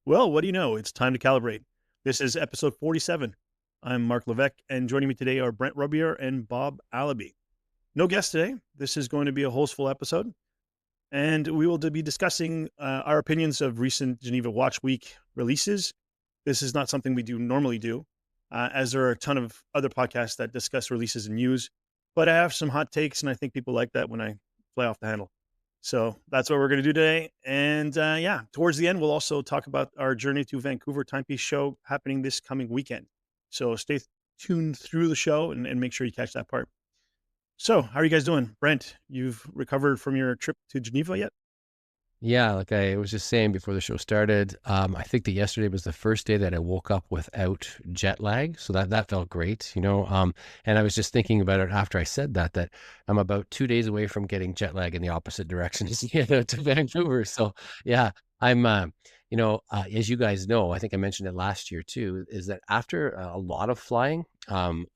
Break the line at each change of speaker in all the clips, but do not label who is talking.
Well, what do you know? It's time to calibrate. This is episode 47. I'm Mark Levesque, and joining me today are Brent Robier and Bob Allaby. No guest today. This is going to be a Hostful episode, and we will be discussing our opinions of recent Geneva Watch Week releases. This is not something we normally do, as there are a ton of other podcasts that discuss releases and news. But I have some hot takes, and I think people like that when I fly off the handle. So that's what we're going to do today. And towards the end, we'll also talk about our journey to Vancouver Timepiece Show happening this coming weekend. So stay tuned through the show and make sure you catch that part. So how are you guys doing? Brent, you've recovered from your trip to Geneva yet?
Yeah, like I was just saying before the show started, I think that yesterday was the first day that I woke up without jet lag. So that felt great, and I was just thinking about it after I said that I'm about 2 days away from getting jet lag in the opposite direction to Vancouver. So yeah, I'm, as you guys know, I think I mentioned it last year too, is that after a lot of flying,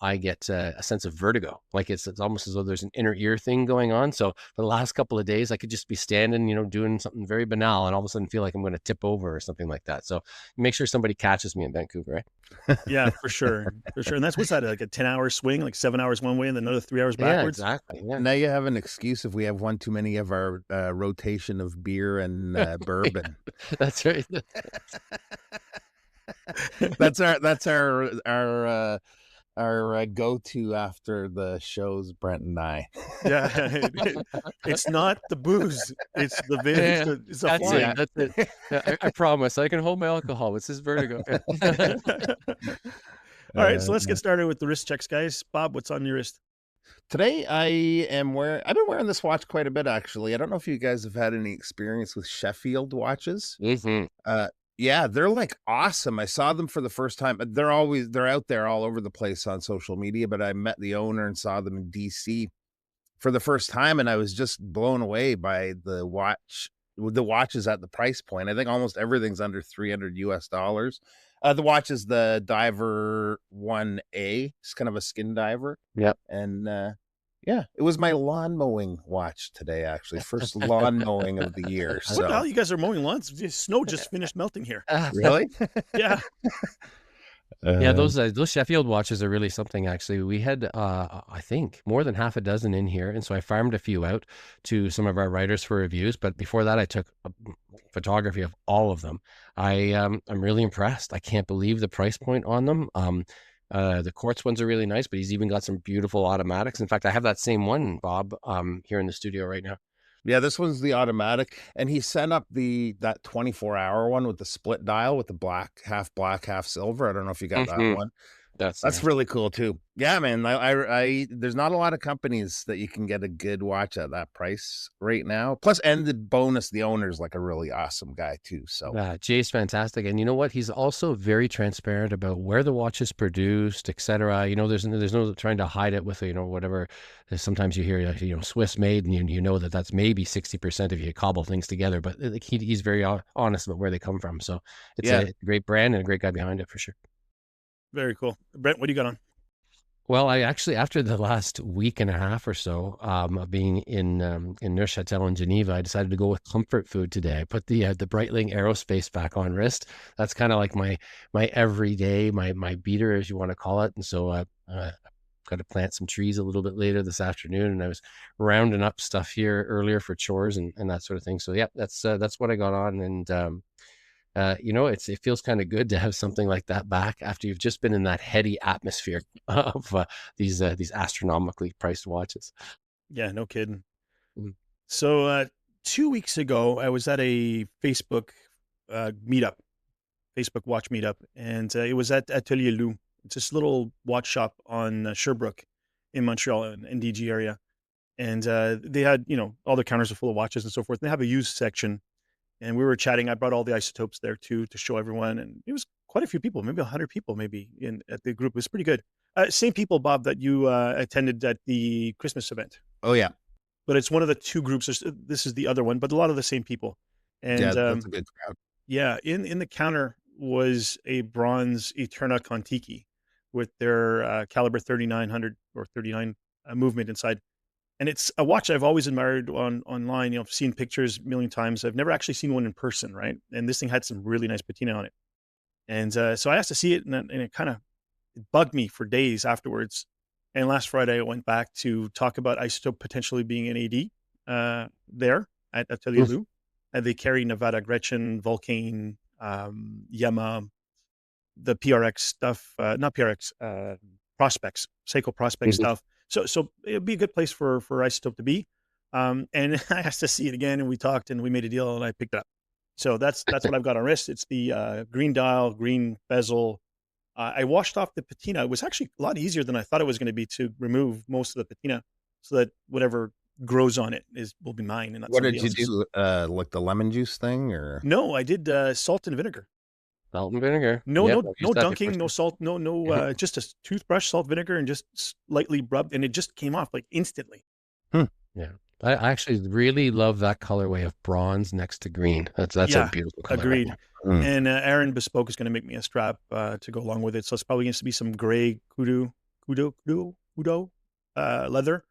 I get a sense of vertigo. Like it's almost as though there's an inner ear thing going on. So for the last couple of days, I could just be standing, doing something very banal and all of a sudden feel like I'm going to tip over or something like that. So make sure somebody catches me in Vancouver, right?
Yeah, for sure. For sure. And what's that, like a 10-hour swing, like 7 hours one way and then another 3 hours
Yeah,
backwards?
exactly. Yeah.
Now you have an excuse if we have one too many of our rotation of beer and bourbon.
That's right.
That's our go-to after the shows, Brent and I.
Yeah. It's not the booze. It's the
Yeah,
it's the
that's
flying.
it. That's it. Yeah, I promise I can hold my alcohol. It's this vertigo.
All right, so let's get started with the wrist checks, guys. Bob, what's on your wrist?
Today I've been wearing this watch quite a bit, actually. I don't know if you guys have had any experience with Sheffield watches.
Mm-hmm.
Yeah, they're like awesome. I saw them for the first time. They're out there all over the place on social media, but I met the owner and saw them in DC for the first time, and I was just blown away by the watches at the price point. I think almost everything's under $300 US. The watch is the Diver 1A. It's kind of a skin diver.
Yep.
And yeah, it was my lawn mowing watch today, actually. First lawn mowing of the year.
What the hell? You guys are mowing lawns? Snow just finished melting here.
Really?
Yeah.
Yeah, those Sheffield watches are really something, actually. We had, I think, more than half a dozen in here. And so I farmed a few out to some of our writers for reviews. But before that, I took a photography of all of them. I'm really impressed. I can't believe the price point on them. The quartz ones are really nice, but he's even got some beautiful automatics. In fact, I have that same one, Bob, here in the studio right now.
Yeah, this one's the automatic, and he sent up that 24-hour one with the split dial with the black, half silver. I don't know if you got that one. That's
nice.
really cool too. Yeah, man. I there's not a lot of companies that you can get a good watch at that price right now. Plus, and the bonus, the owner's like a really awesome guy too. So
Jay's fantastic, and you know what? He's also very transparent about where the watch is produced, etc. There's no trying to hide it with whatever. Sometimes you hear Swiss made, and you know that's maybe 60% if you cobble things together. But like he's very honest about where they come from. So it's a great brand and a great guy behind it for sure.
Very cool. Brent, what do you got on?
Well, I actually, after the last week and a half or so of being in Neuchâtel in Geneva, I decided to go with comfort food today. I put the Breitling Aerospace back on wrist. That's kind of like my everyday, my beater, as you want to call it. And so I got to plant some trees a little bit later this afternoon, and I was rounding up stuff here earlier for chores and that sort of thing. So yeah, that's what I got on, and it feels kind of good to have something like that back after you've just been in that heady atmosphere of these astronomically priced watches.
Yeah, no kidding.
Mm.
So 2 weeks ago, I was at a Facebook meetup, Facebook watch meetup, and it was at Atelier Lou. It's this little watch shop on Sherbrooke in Montreal, in DG area. And they had, all their counters are full of watches and so forth. And they have a used section. And we were chatting. I brought all the isotopes there too to show everyone, and it was quite a few people, maybe 100 people, maybe at the group. It was pretty good. Same people, Bob, that you attended at the Christmas event.
Oh yeah,
but it's one of the two groups. This is the other one, but a lot of the same people. And
yeah, that's a good crowd.
Yeah, in the counter was a bronze Eterna Contiki with their Calibre 3900 or 39 movement inside. And it's a watch I've always admired online. I've seen pictures a million times. I've never actually seen one in person, right? And this thing had some really nice patina on it. And so I asked to see it, and it kind of bugged me for days afterwards. And last Friday, I went back to talk about Isotope potentially being an AD there at Atelier Lou. And they carry Nevada Gretchen, Vulcane, Yema, the PRX stuff, not PRX, prospects, Seiko prospect stuff. So it'd be a good place for Isotope to be. And I asked to see it again, and we talked, and we made a deal, and I picked it up. So that's what I've got on wrist. It's the green dial, green bezel. I washed off the patina. It was actually a lot easier than I thought it was going to be to remove most of the patina, so that whatever grows on it will be mine. And not
What did
somebody
you
else's.
do? Like the lemon juice thing, or?
No, I did salt and vinegar.
Salt and vinegar.
No,
Yep,
no,
I've
no
used that
dunking,
before
no
too.
salt, no, just a toothbrush, salt, vinegar, and just lightly rubbed, and it just came off like instantly.
Yeah. I actually really love that colorway of bronze next to green. That's a
Yeah,
beautiful color.
agreed. And Aaron Bespoke is going to make me a strap to go along with it. So it's probably going to be some gray kudo leather,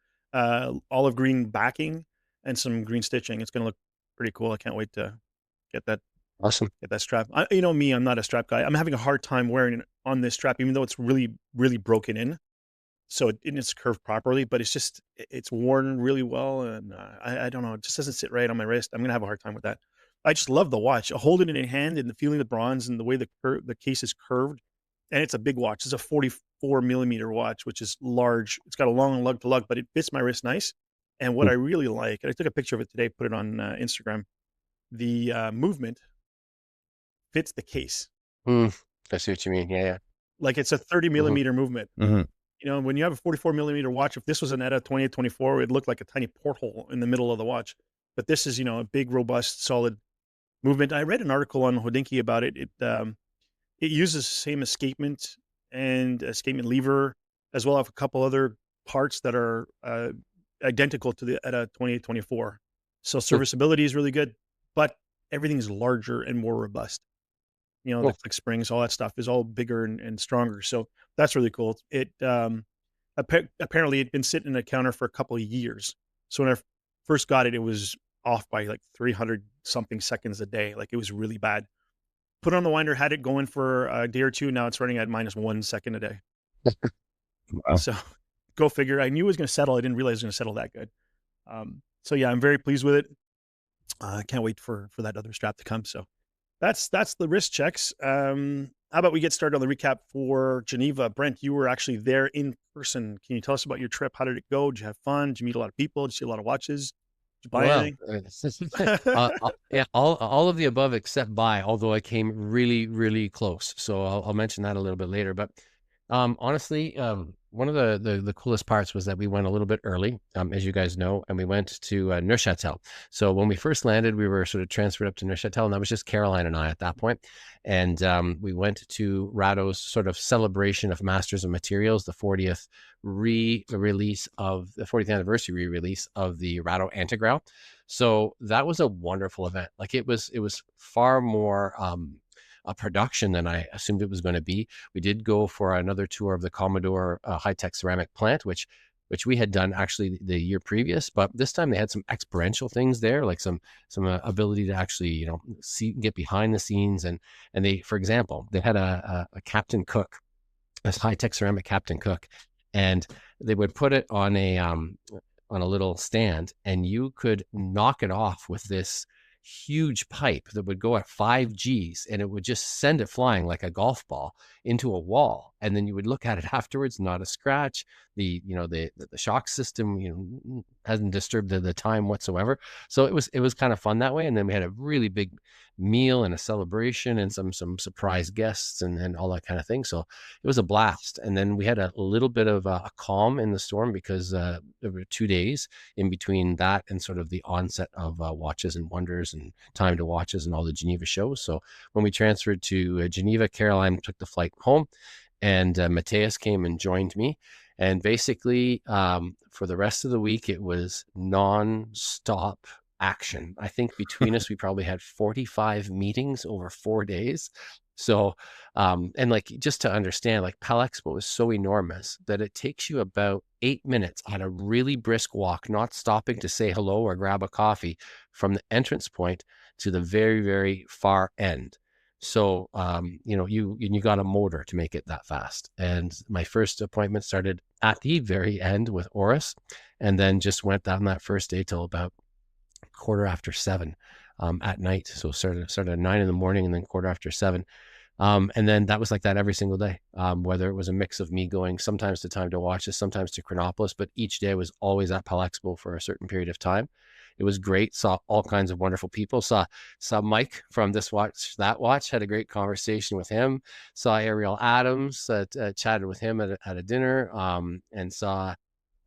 olive green backing, and some green stitching. It's going to look pretty cool. I can't wait to get that
Awesome.
strap. You know me, I'm not a strap guy. I'm having a hard time wearing it on this strap, even though it's really, really broken in. So it's curved properly, but it's worn really well. And I don't know, it just doesn't sit right on my wrist. I'm going to have a hard time with that. I just love the watch. Holding it in hand and the feeling of the bronze and the way the case is curved. And it's a big watch. It's a 44 millimeter watch, which is large. It's got a long lug to lug, but it fits my wrist nice. And what I really like, and I took a picture of it today, put it on Instagram, the movement fits the case.
I see what you mean. Yeah.
Like it's a 30 millimeter movement. You know, when you have a 44 millimeter watch, if this was an ETA 2824, it'd look like a tiny porthole in the middle of the watch. But this is, a big, robust, solid movement. I read an article on Hodinkee about it. It uses the same escapement and escapement lever, as well as a couple other parts that are identical to the ETA 2824. So serviceability is really good, but everything's larger and more robust. The click springs, all that stuff is all bigger and stronger. So that's really cool. It apparently it'd been sitting in a counter for a couple of years. So when I first got it, it was off by like 300 something seconds a day. Like it was really bad. Put it on the winder, had it going for a day or two. Now it's running at -1 second a day.
Wow.
So go figure. I knew it was going to settle. I didn't realize it was going to settle that good. So yeah, I'm very pleased with it. I can't wait for that other strap to come. So that's the wrist checks. How about we get started on the recap for Geneva? Brent, you were actually there in person. Can you tell us about your trip? How did it go? Did you have fun? Did you meet a lot of people? Did you see a lot of watches? Did you buy anything?
Yeah, all of the above except buy, although I came really, really close. So I'll mention that a little bit later. But honestly, one of the coolest parts was that we went a little bit early, as you guys know, and we went to Neuchâtel. So when we first landed, we were sort of transferred up to Neuchâtel, and that was just Caroline and I at that point. And we went to Rado's sort of celebration of Masters of Materials, the 40th re-release of the 40th anniversary re-release of the Rado Antigrau. So that was a wonderful event. Like it was far more a production than I assumed it was going to be. We did go for another tour of the Commodore high-tech ceramic plant, which we had done actually the year previous, but this time they had some experiential things there, like some ability to actually get behind the scenes, and they, for example, they had a Captain Cook, this high-tech ceramic Captain Cook, and they would put it on a little stand, and you could knock it off with this huge pipe that would go at 5 Gs, and it would just send it flying like a golf ball into a wall. And then you would look at it afterwards, not a scratch. The shock system hasn't disturbed the time whatsoever. So it was kind of fun that way. And then we had a really big meal and a celebration and some surprise guests and all that kind of thing. So it was a blast. And then we had a little bit of a calm in the storm because there were 2 days in between that and sort of the onset of Watches and Wonders and Time to Watches and all the Geneva shows. So when we transferred to Geneva, Caroline took the flight home, and Matthias came and joined me. And basically, for the rest of the week, it was non-stop action. I think between us, we probably had 45 meetings over 4 days. So And like, just to understand, like Pal Expo is so enormous that it takes you about 8 minutes on a really brisk walk, not stopping to say hello or grab a coffee, from the entrance point to the very, very far end. So, you got a motor to make it that fast. And my first appointment started at the very end with Oris, and then just went down that first day till about 7:15 at night. So started at 9 in the morning and then 7:15. And then that was like that every single day, whether it was a mix of me going sometimes to Time to Watches, sometimes to Chronopolis, but each day was always at Pal Expo for a certain period of time. It was great. Saw all kinds of wonderful people. Saw Mike from This Watch, That Watch, had a great conversation with him. Saw Ariel Adams, chatted with him at a dinner, and saw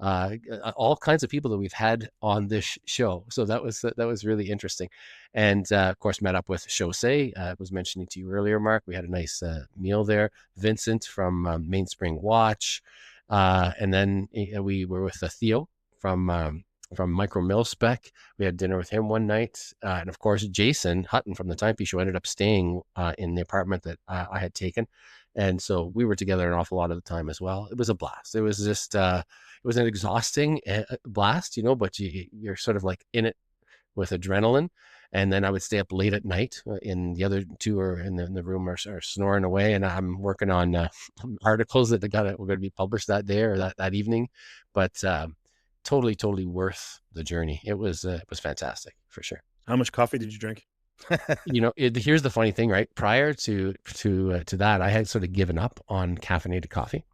all kinds of people that we've had on this show. So that was really interesting. And of course, met up with Chaussee. I was mentioning to you earlier, Mark. We had a nice meal there. Vincent from Mainspring Watch, and then we were with Theo from Micro Mill Spec. We had dinner with him one night, and of course, Jason Hutton from the Timepiece Show ended up staying in the apartment that I had taken, and so we were together an awful lot of the time as well. It was a blast. It was just it was an exhausting blast, but you're sort of like in it with adrenaline. And then I would stay up late at night, and the other two are in the room are snoring away, and I'm working on articles that were going to be published that day or that evening. But totally worth the journey. It was fantastic for sure.
How much coffee did you drink?
Here's the funny thing, right? Prior to that, I had sort of given up on caffeinated coffee.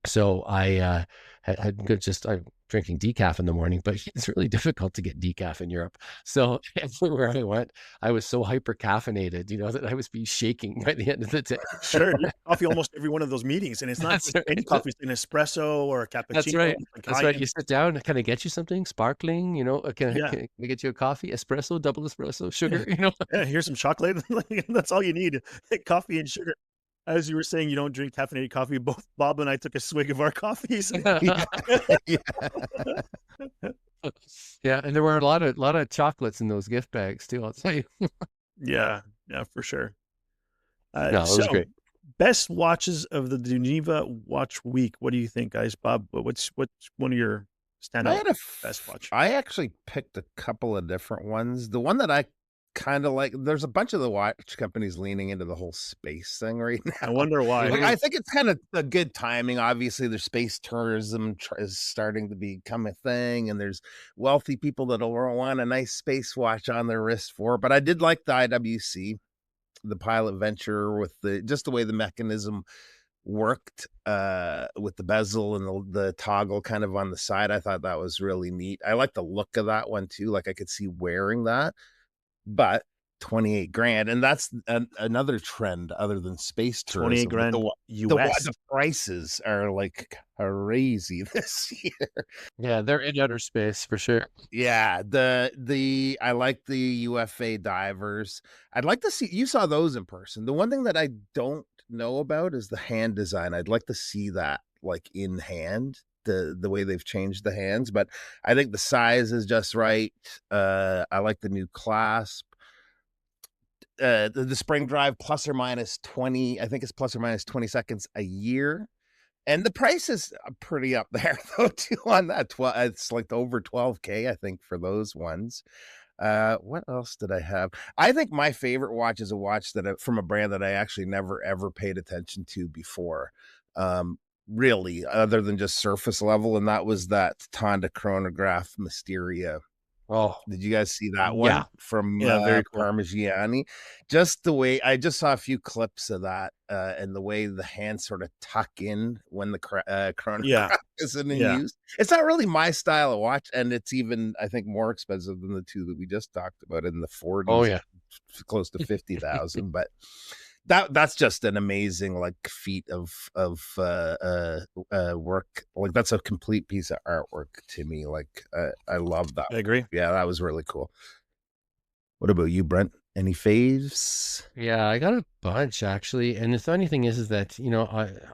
So I I'm drinking decaf in the morning, but it's really difficult to get decaf in Europe. So everywhere I went, I was so hyper caffeinated, that I was shaking by the end of the day.
Sure, you coffee almost every one of those meetings, and it's not just any coffee; it's an espresso or a cappuccino.
That's right. That's right. You sit down. Can I get you something sparkling? Can I get you a coffee, espresso, double espresso, sugar?
Yeah, here's some chocolate. That's all you need: coffee and sugar. As you were saying, you don't drink caffeinated coffee. Both Bob and I took a swig of our coffees.
Yeah, and there were a lot of chocolates in those gift bags too, I'll tell you.
Yeah, for sure.
No, it was great.
Best watches of the Geneva Watch Week. What do you think, guys? Bob, what's one of your standout best watch?
I actually picked a couple of different ones. The one that I kind of like, there's a bunch of the watch companies leaning into the whole space thing right now.
I wonder why.
I think it's kind of a good timing. Obviously, there's space tourism is starting to become a thing, and there's wealthy people that'll want a nice space watch on their wrist for it. But I did like the IWC, the Pilot Venture, with the way the mechanism worked with the bezel and the toggle kind of on the side. I thought that was really neat. I like the look of that one too. Like I could see wearing that. But 28 grand, and that's another trend other than space tourism.
28 grand US.
The prices are like crazy this year.
Yeah, they're in outer space for sure.
Yeah, I like the UFA divers. I'd like to see, you saw those in person. The one thing that I don't know about is the hand design. I'd like to see that like in hand. The way they've changed the hands, but I think the size is just right. I like the new clasp. The spring drive plus or minus 20, I think it's plus or minus 20 seconds a year. And the price is pretty up there though too on that. It's like over 12K, I think, for those ones. What else did I have? I think my favorite watch is a watch from a brand that I actually never ever paid attention to before. Really, other than just surface level, and that was that Tonda chronograph Mysteria.
Oh,
did you guys see that one?
Yeah.
From
very cool.
Parmigiani? Just the way, I just saw a few clips of that, and the way the hands sort of tuck in when the chronograph isn't in use. It's not really my style of watch, and it's even, I think, more expensive than the two that we just talked about in the 40s.
Oh yeah,
close to 50,000, but that's just an amazing like feat of work. Like that's a complete piece of artwork to me. Like I love that.
I agree.
Yeah, that was really cool. What about you, Brent? Any faves?
Yeah, I got a bunch actually. And the funny thing is that,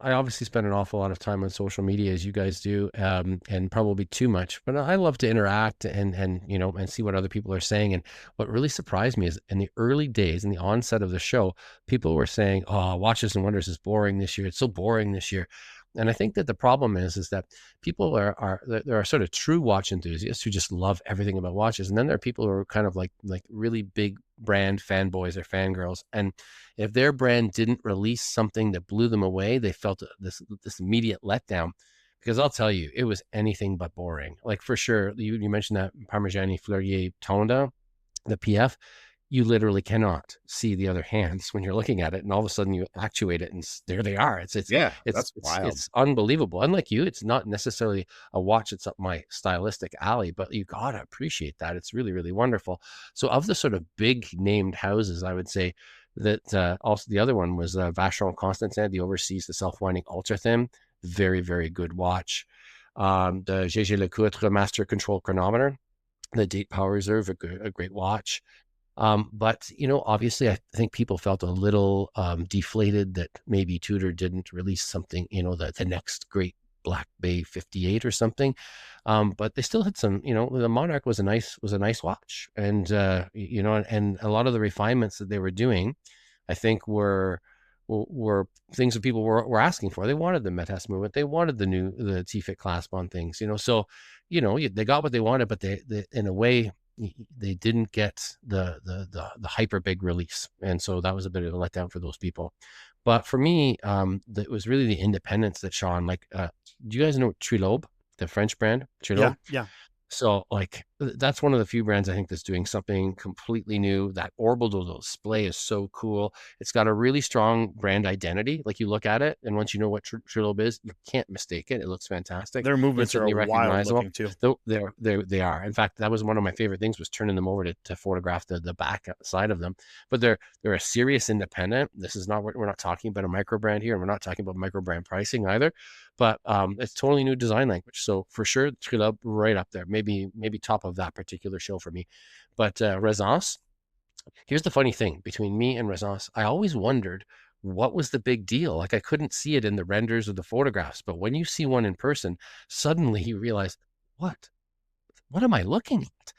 I obviously spend an awful lot of time on social media as you guys do, and probably too much, but I love to interact and see what other people are saying. And what really surprised me is in the early days, in the onset of the show, people were saying, "Oh, Watches and Wonders is boring this year. It's so boring this year." And I think that the problem is that people there are sort of true watch enthusiasts who just love everything about watches. And then there are people who are kind of like really big brand fanboys or fangirls. And if their brand didn't release something that blew them away, they felt this immediate letdown. Because I'll tell you, it was anything but boring. Like for sure, you mentioned that Parmigiani Fleurier Tonda, the PF. You literally cannot see the other hands when you're looking at it, and all of a sudden you actuate it, and there they are.
That's wild.
It's unbelievable. Unlike you, it's not necessarily a watch that's up my stylistic alley, but you gotta appreciate that. It's really, really wonderful. So, of the sort of big named houses, I would say that also the other one was Vacheron Constantin, the overseas, the self-winding ultra thin, very, very good watch. The GG Lecoutre Master Control Chronometer, the Date Power Reserve, a great watch. But obviously I think people felt a little deflated that maybe Tudor didn't release something, the next great Black Bay 58 or something. But they still had some, the Monarch was a nice watch. And and a lot of the refinements that they were doing, I think were things that people were asking for. They wanted the Metas movement. They wanted the T-fit clasp on things, so, they got what they wanted, but they in a way, they didn't get the hyper big release, and so that was a bit of a letdown for those people. But for me, it was really the independence that shone. Like, do you guys know Trilobe, the French brand Trilobe?
Yeah.
So like that's one of the few brands I think that's doing something completely new. That orbital display is so cool. It's got a really strong brand identity. Like you look at it, and once you know what Trilobe is, you can't mistake it. It looks fantastic.
Their movements are wild looking too.
They are. In fact, that was one of my favorite things, was turning them over to photograph the back side of them. But they're a serious independent. This is not what we're not talking about a micro brand here, and we're not talking about micro brand pricing either. But it's totally new design language. So for sure, Trilobe right up there. Maybe top of that particular show for me. But Resance, here's the funny thing between me and Resance. I always wondered what was the big deal. Like I couldn't see it in the renders or the photographs, but when you see one in person, suddenly you realize, what am I looking at?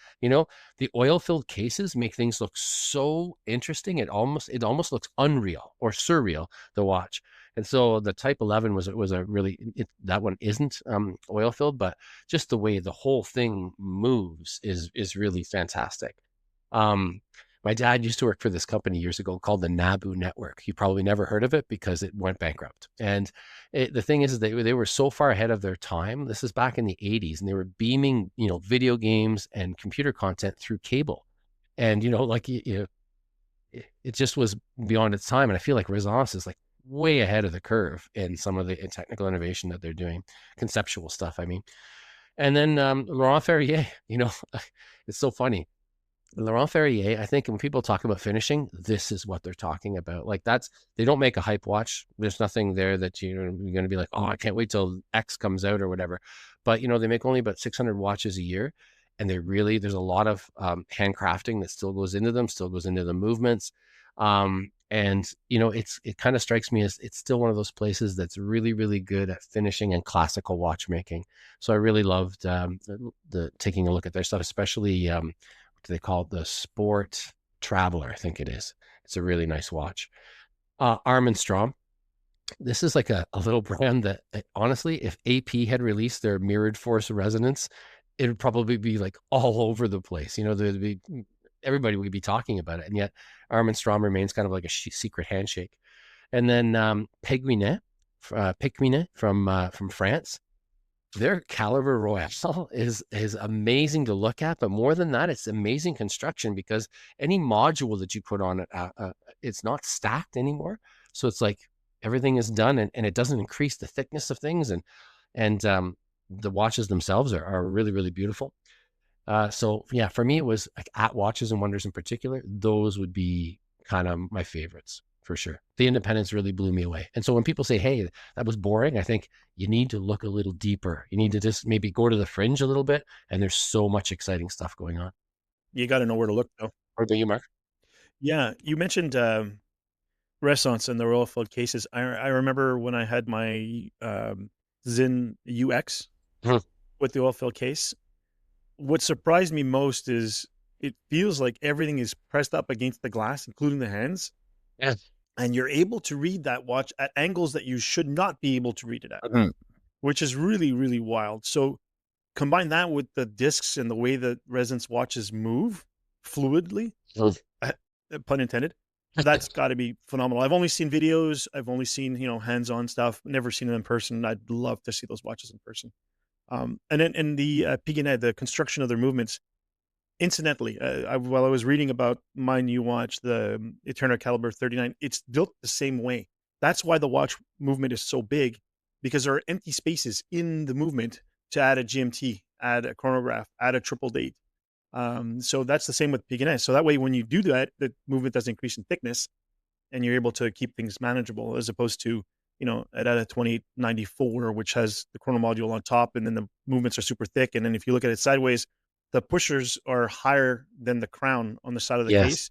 The oil-filled cases make things look so interesting. It almost looks unreal or surreal, the watch. And so the Type 11 was a really, that one isn't oil-filled, but just the way the whole thing moves is really fantastic. My dad used to work for this company years ago called the Nabu Network. You probably never heard of it because it went bankrupt. And the thing is they were so far ahead of their time. This is back in the 80s, and they were beaming, video games and computer content through cable. And, it just was beyond its time. And I feel like Resance is like way ahead of the curve in some of the technical innovation that they're doing, conceptual stuff, I mean. And then Laurent Ferrier, it's so funny. Laurent Ferrier, I think when people talk about finishing, this is what they're talking about. Like they don't make a hype watch. There's nothing there that you're going to be like, oh, I can't wait till X comes out or whatever. But, they make only about 600 watches a year. And there's a lot of handcrafting that still goes into them, still goes into the movements. And, it kind of strikes me as it's still one of those places that's really, really good at finishing and classical watchmaking. So I really loved the taking a look at their stuff, especially what do they call it? The Sport Traveler, I think it is. It's a really nice watch. Arm & Strom. This is like a little brand that honestly, if AP had released their mirrored force resonance, it would probably be like all over the place. Everybody would be talking about it. And yet Arm & Strom remains kind of like a secret handshake. And then Péguinet from France. Their Calibre Royale is amazing to look at, but more than that, it's amazing construction because any module that you put on it, it's not stacked anymore. So it's like everything is done, and it doesn't increase the thickness of things, and the watches themselves are really, really beautiful. So yeah, for me, it was like at Watches and Wonders in particular, those would be kind of my favorites. For sure. The independence really blew me away. And so when people say, hey, that was boring, I think you need to look a little deeper. You need to just maybe go to the fringe a little bit. And there's so much exciting stuff going on.
You got to know where to look, though.
What about you, Mark?
Yeah, you mentioned Renaissance and the royal filled cases. I remember when I had my Zin UX
Mhm.
with the oil filled case. What surprised me most is it feels like everything is pressed up against the glass, including the hands,
Yeah.
and you're able to read that watch at angles that you should not be able to read it at,
Mhm.
which is really, really wild. So combine that with the discs and the way that Resonance watches move fluidly,
Mhm.
uh, pun intended. That's got to be phenomenal. I've only seen videos. I've only seen, hands-on stuff. Never seen it in person. I'd love to see those watches in person. And then in the Piguet, the construction of their movements. Incidentally, while I was reading about my new watch, the Eterna Caliber 39, it's built the same way. That's why the watch movement is so big, because there are empty spaces in the movement to add a GMT, add a chronograph, add a triple date. So that's the same with Piguet. So that way, when you do that, the movement doesn't increase in thickness, and you're able to keep things manageable, as opposed to at a 2894, which has the chrono module on top, and then the movements are super thick. And then if you look at it sideways, the pushers are higher than the crown on the side of the
Yes.
case,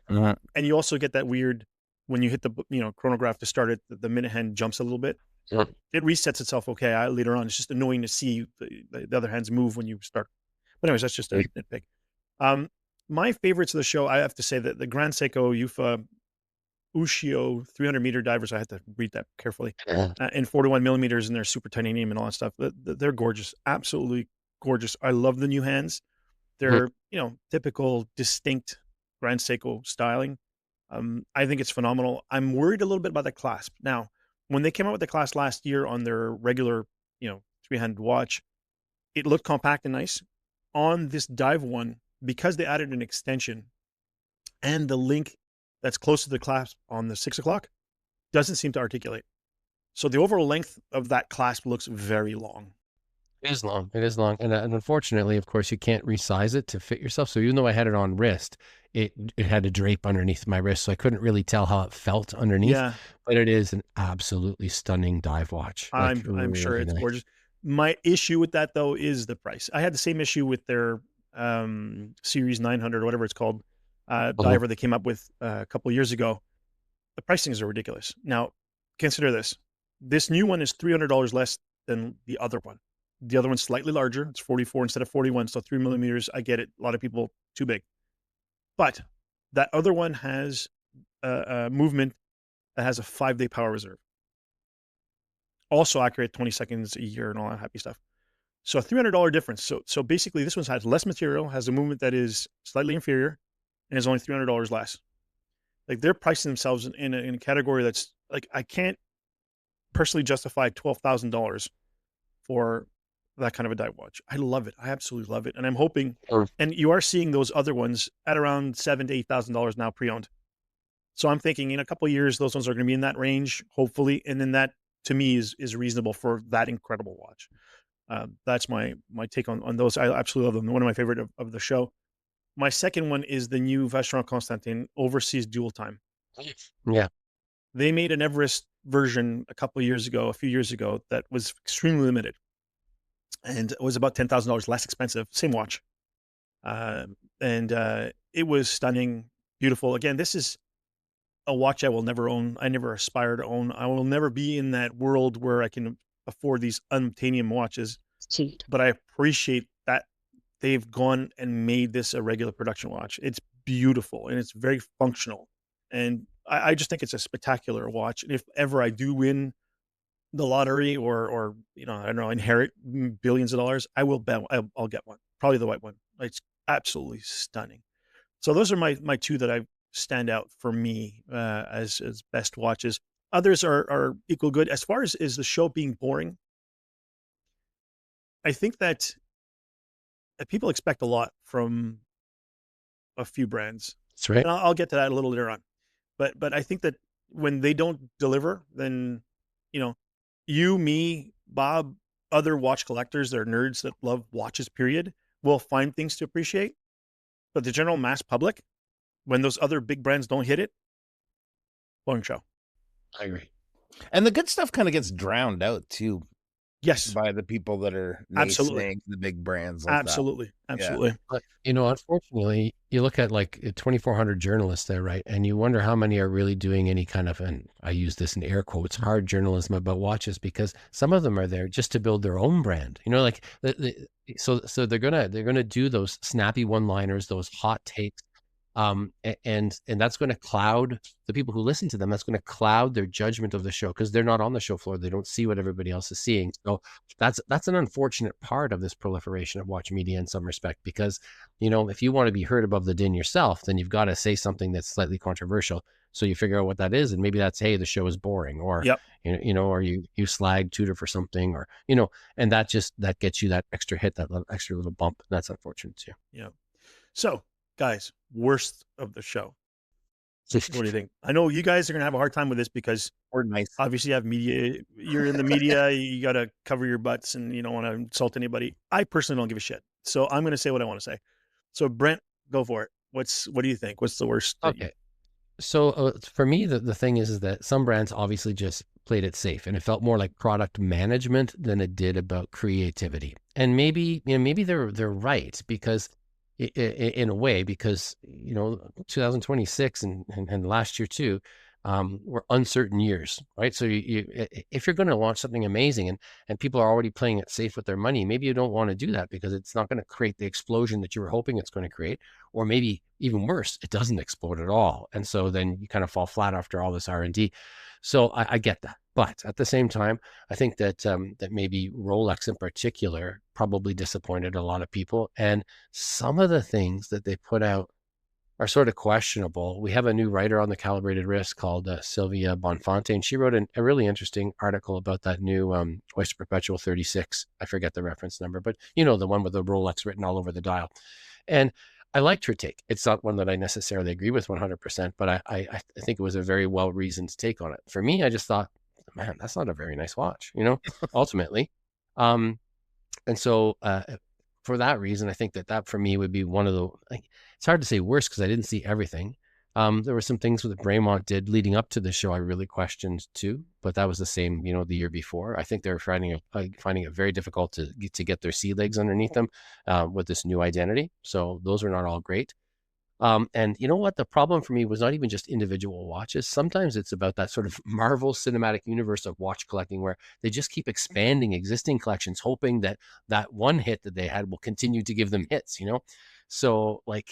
Mhm.
and you also get that weird when you hit the chronograph to start it, the minute hand jumps a little bit.
Mhm.
It resets itself later on. It's just annoying to see the other hands move when you start. But anyways, that's just a nitpick. Um, my favorites of the show, I have to say that the Grand Seiko Yufa Ushio 300-meter divers, I had to read that carefully,
Yeah.
and 41 millimeters, and they're super titanium and all that stuff. They're gorgeous, absolutely gorgeous. I love the new hands.
Mhm.
They're, typical, distinct Grand Seiko styling. I think it's phenomenal. I'm worried a little bit about the clasp. Now, when they came out with the clasp last year on their regular, three-handed watch, it looked compact and nice. On this dive one, because they added an extension and the link that's close to the clasp on the 6 o'clock doesn't seem to articulate. So the overall length of that clasp looks very long.
It is long. It is long. And unfortunately, of course, you can't resize it to fit yourself. So even though I had it on wrist, it had a drape underneath my wrist. So I couldn't really tell how it felt underneath.
Yeah,
But it is an absolutely stunning dive watch. Like
I'm sure
really
it's
nice.
gorgeous. My issue with that though is the price. I had the same issue with their Series 900 or whatever it's called
Mhm.
diver they came up with a couple years ago. The pricings are ridiculous. Now, consider this. This new one is $300 less than the other one. The other one's slightly larger. It's 44 instead of 41, so 3 millimeters. I get it. A lot of people too big. But that other one has a movement that has a 5-day power reserve. Also accurate 20 seconds a year and all that happy stuff. So a $300 difference. So basically this one has less material, has a movement that is slightly inferior, and is only $300 less. Like they're pricing themselves in a category that's like I can't personally justify $12,000 for that kind of a dive watch. I love it. I absolutely love it, and I'm hoping.
Mm.
And you are seeing those other ones at around $7,000 to $8,000 now pre-owned. So I'm thinking in a couple of years those ones are going to be in that range, hopefully, and then that to me is reasonable for that incredible watch. That's my take on those. I absolutely love them. One of my favorite of the show. My second one is the new Vacheron Constantin Overseas Dual Time.
Yeah.
They made an Everest version a few years ago, that was extremely limited, and it was about $10,000 less expensive. Same watch, and it was stunning, beautiful. Again, this is a watch I will never own. I never aspire to own. I will never be in that world where I can afford these unobtainium watches.
Sweet.
But I appreciate that they've gone and made this a regular production watch. It's beautiful and it's very functional. And I just think it's a spectacular watch. And if ever I do win the lottery or I don't know, inherit billions of dollars, I will bet I'll get one. Probably the white one. It's absolutely stunning. So those are my two that I stand out for me as best watches. Others are equal good. As far as is the show being boring, I think that people expect a lot from a few brands,
That's right.
and I'll get to that a little later on. But I think that when they don't deliver, then you know, you, me, Bob, other watch collectors that are nerds that love watches, period, will find things to appreciate. But the general mass public, when those other big brands don't hit it, boring show.
I agree.
And the good stuff kind of gets drowned out too.
Yes,
by the people that are
absolutely.
naysaying the big brands like
Absolutely.
that.
Absolutely.
But, unfortunately, you look at like 2,400 journalists there, right? And you wonder how many are really doing any kind of, and I use this in air quotes, hard journalism about watches, because some of them are there just to build their own brand. Like so they're gonna do those snappy one-liners, those hot takes. And that's going to cloud the people who listen to them. That's going to cloud their judgment of the show because they're not on the show floor. They don't see what everybody else is seeing. So that's an unfortunate part of this proliferation of watch media in some respect, because, if you want to be heard above the din yourself, then you've got to say something that's slightly controversial. So you figure out what that is. And maybe that's, hey, the show is boring, or,
Yep.
or you slag Tudor for something, or, and that gets you that extra hit, that extra little bump. That's unfortunate too.
Yeah. So, guys, worst of the show. What do you think? I know you guys are going to have a hard time with this because
Or nice.
obviously you have media. You're in the media. You got to cover your butts and you don't want to insult anybody. I personally don't give a shit. So I'm going to say what I want to say. So Brent, go for it. What do you think? What's the worst?
Okay. So for me, the thing is that some brands obviously just played it safe, and it felt more like product management than it did about creativity. And maybe they're right, because in a way, because 2026 and last year too were uncertain years, right? So if you're going to launch something amazing and people are already playing it safe with their money, maybe you don't want to do that because it's not going to create the explosion that you were hoping it's going to create. Or maybe even worse, it doesn't explode at all, and so then you kind of fall flat after all this R&D. So I get that, but at the same time, I think that that maybe Rolex in particular probably disappointed a lot of people, and some of the things that they put out are sort of questionable. We have a new writer on the Calibrated Risk called Sylvia Bonfante, and she wrote a really interesting article about that new Oyster Perpetual 36. I forget the reference number, but the one with the Rolex written all over the dial. And I liked her take. It's not one that I necessarily agree with 100%, but I think it was a very well-reasoned take on it. For me, I just thought, man, that's not a very nice watch, ultimately. And so for that reason, I think that for me would be one of the, it's hard to say worse because I didn't see everything. There were some things that Braemont did leading up to the show I really questioned too, but that was the same, the year before. I think they're finding it very difficult to get their sea legs underneath them with this new identity. So those are not all great. And you know what? The problem for me was not even just individual watches. Sometimes it's about that sort of Marvel cinematic universe of watch collecting where they just keep expanding existing collections, hoping that one hit that they had will continue to give them hits, So like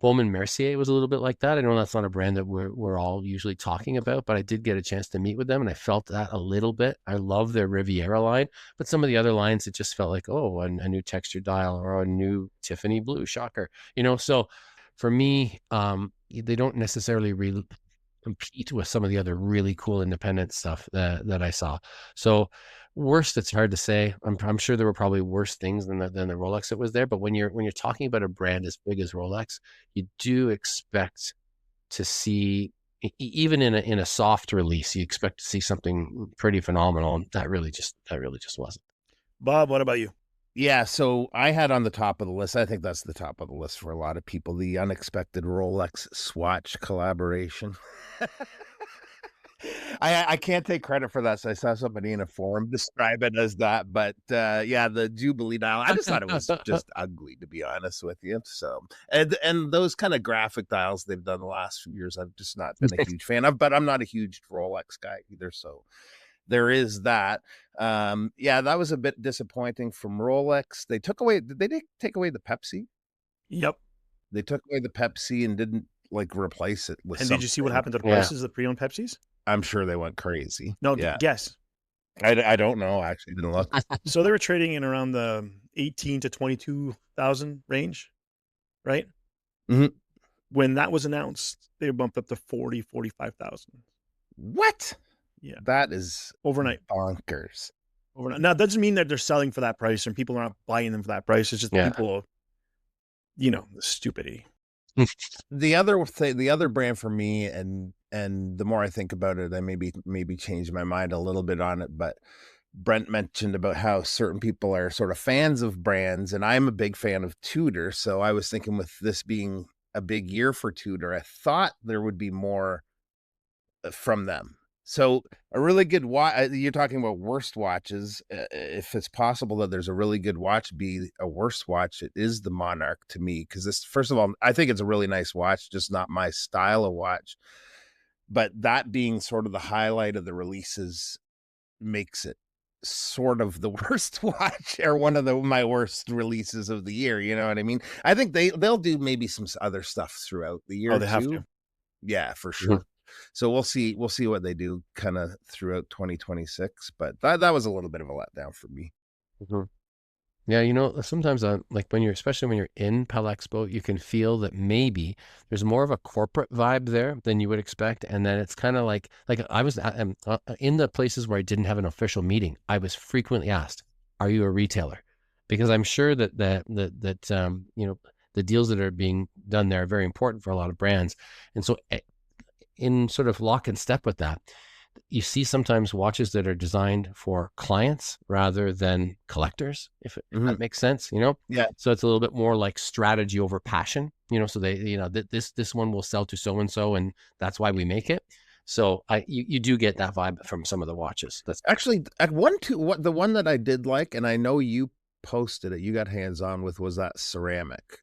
Bowman Mercier was a little bit like that. I know that's not a brand that we're all usually talking about, but I did get a chance to meet with them and I felt that a little bit. I love their Riviera line, but some of the other lines, it just felt like, oh, a new textured dial or a new Tiffany blue shocker, So for me, they don't necessarily compete with some of the other really cool independent stuff that I saw. So worst, it's hard to say. I'm sure there were probably worse things than the Rolex that was there. But when you're talking about a brand as big as Rolex, you do expect to see, even in a soft release, you expect to see something pretty phenomenal. And that really just wasn't.
Bob, what about you?
Yeah, so I had on the top of the list, I think that's the top of the list for a lot of people, the unexpected Rolex Swatch collaboration. I can't take credit for that, so I saw somebody in a forum describe it as that, but yeah, the Jubilee dial, I just thought it was just ugly, to be honest with you. So, and those kind of graphic dials they've done the last few years, I've just not been a huge fan of, but I'm not a huge Rolex guy either, so there is that. Yeah, that was a bit disappointing from Rolex. They take away the Pepsi?
Yep.
They took away the Pepsi and didn't replace it with
something. Did you see what happened to the prices of the pre-owned Pepsis?
I'm sure they went crazy.
No, guess.
I don't know. I actually didn't look.
So they were trading in around the 18 to 22,000 range, right?
Mm-hmm.
When that was announced, they bumped up to 40, 45,000.
What?
Yeah.
That is
overnight.
Bonkers.
Overnight. Now, that doesn't mean that they're selling for that price and people are not buying them for that price. It's just people, the stupidity.
The other brand for me, and the more I think about it, I maybe change my mind a little bit on it, but Brent mentioned about how certain people are sort of fans of brands, and I'm a big fan of Tudor. So I was thinking, with this being a big year for Tudor, I thought there would be more from them. So a really good watch, you're talking about worst watches. If it's possible that there's a really good watch be a worst watch, it is the Monarch to me. Because this, first of all, I think it's a really nice watch, just not my style of watch. But that being sort of the highlight of the releases makes it sort of the worst watch, or one of my worst releases of the year. You know what I mean? I think they'll do maybe some other stuff throughout the year
they have
too.
to.
Yeah, for sure. So we'll see what they do kind of throughout 2026. But that was a little bit of a letdown for me.
Yeah, you know, sometimes like especially when you're in Pal Expo, you can feel that maybe there's more of a corporate vibe there than you would expect, and then it's kind of like I was in the places where I didn't have an official meeting, I was frequently asked, "Are you a retailer?" Because I'm sure that you know, the deals that are being done there are very important for a lot of brands, and so in sort of lock and step with that, you see sometimes watches that are designed for clients rather than collectors, if that makes sense, you know?
Yeah.
So it's a little bit more like strategy over passion, you know, so they, you know, this one will sell to so-and-so, and that's why we make it. So you do get that vibe from some of the watches. That's
actually the one that I did like, and I know you posted it, you got hands-on with, was that ceramic.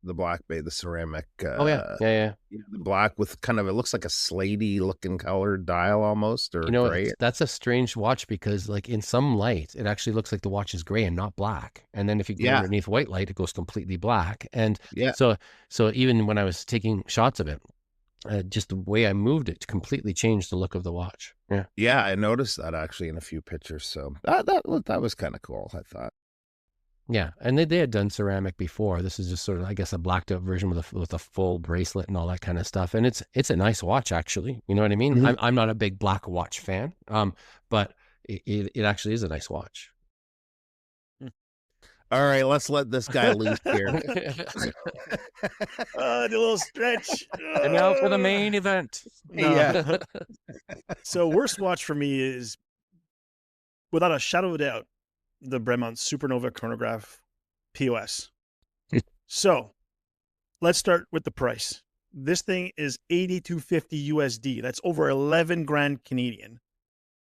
The Black Bay, the ceramic.
Yeah.
The black with kind of, it looks like a slatey looking colored dial almost, or
you know,
gray.
that's a strange watch, because like in some light, it actually looks like the watch is gray and not black. And then if you go underneath white light, it goes completely black. And so even when I was taking shots of it, just the way I moved it completely changed the look of the watch.
Yeah, I noticed that actually in a few pictures. So that was kind of cool, I thought.
Yeah, and they had done ceramic before. This is just sort of, I guess, a blacked out version with a full bracelet and all that kind of stuff. And it's a nice watch, actually. You know what I mean? I'm not a big black watch fan, but it actually is a nice watch.
All right, let's let this guy loose here.
The little stretch.
And now for the main event.
Yeah.
So worst watch for me is, without a shadow of a doubt, the Bremont Supernova chronograph POS. So let's start with the price. This thing is $8,250 USD. That's over 11 grand Canadian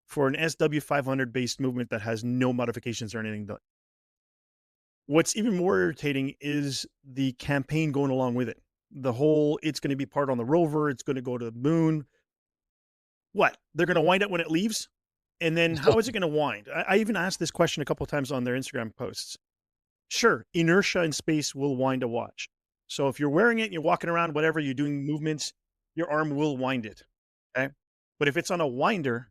for an SW500 based movement that has no modifications or anything done. What's even more irritating is the campaign going along with it. The whole, it's going to be part on the rover, it's going to go to the moon. What? They're going to wind it when it leaves? And then how is it going to wind? I even asked this question a couple of times on their Instagram posts. Sure, inertia in space will wind a watch. So if you're wearing it and you're walking around, whatever, you're doing movements, your arm will wind it. Okay. But if it's on a winder,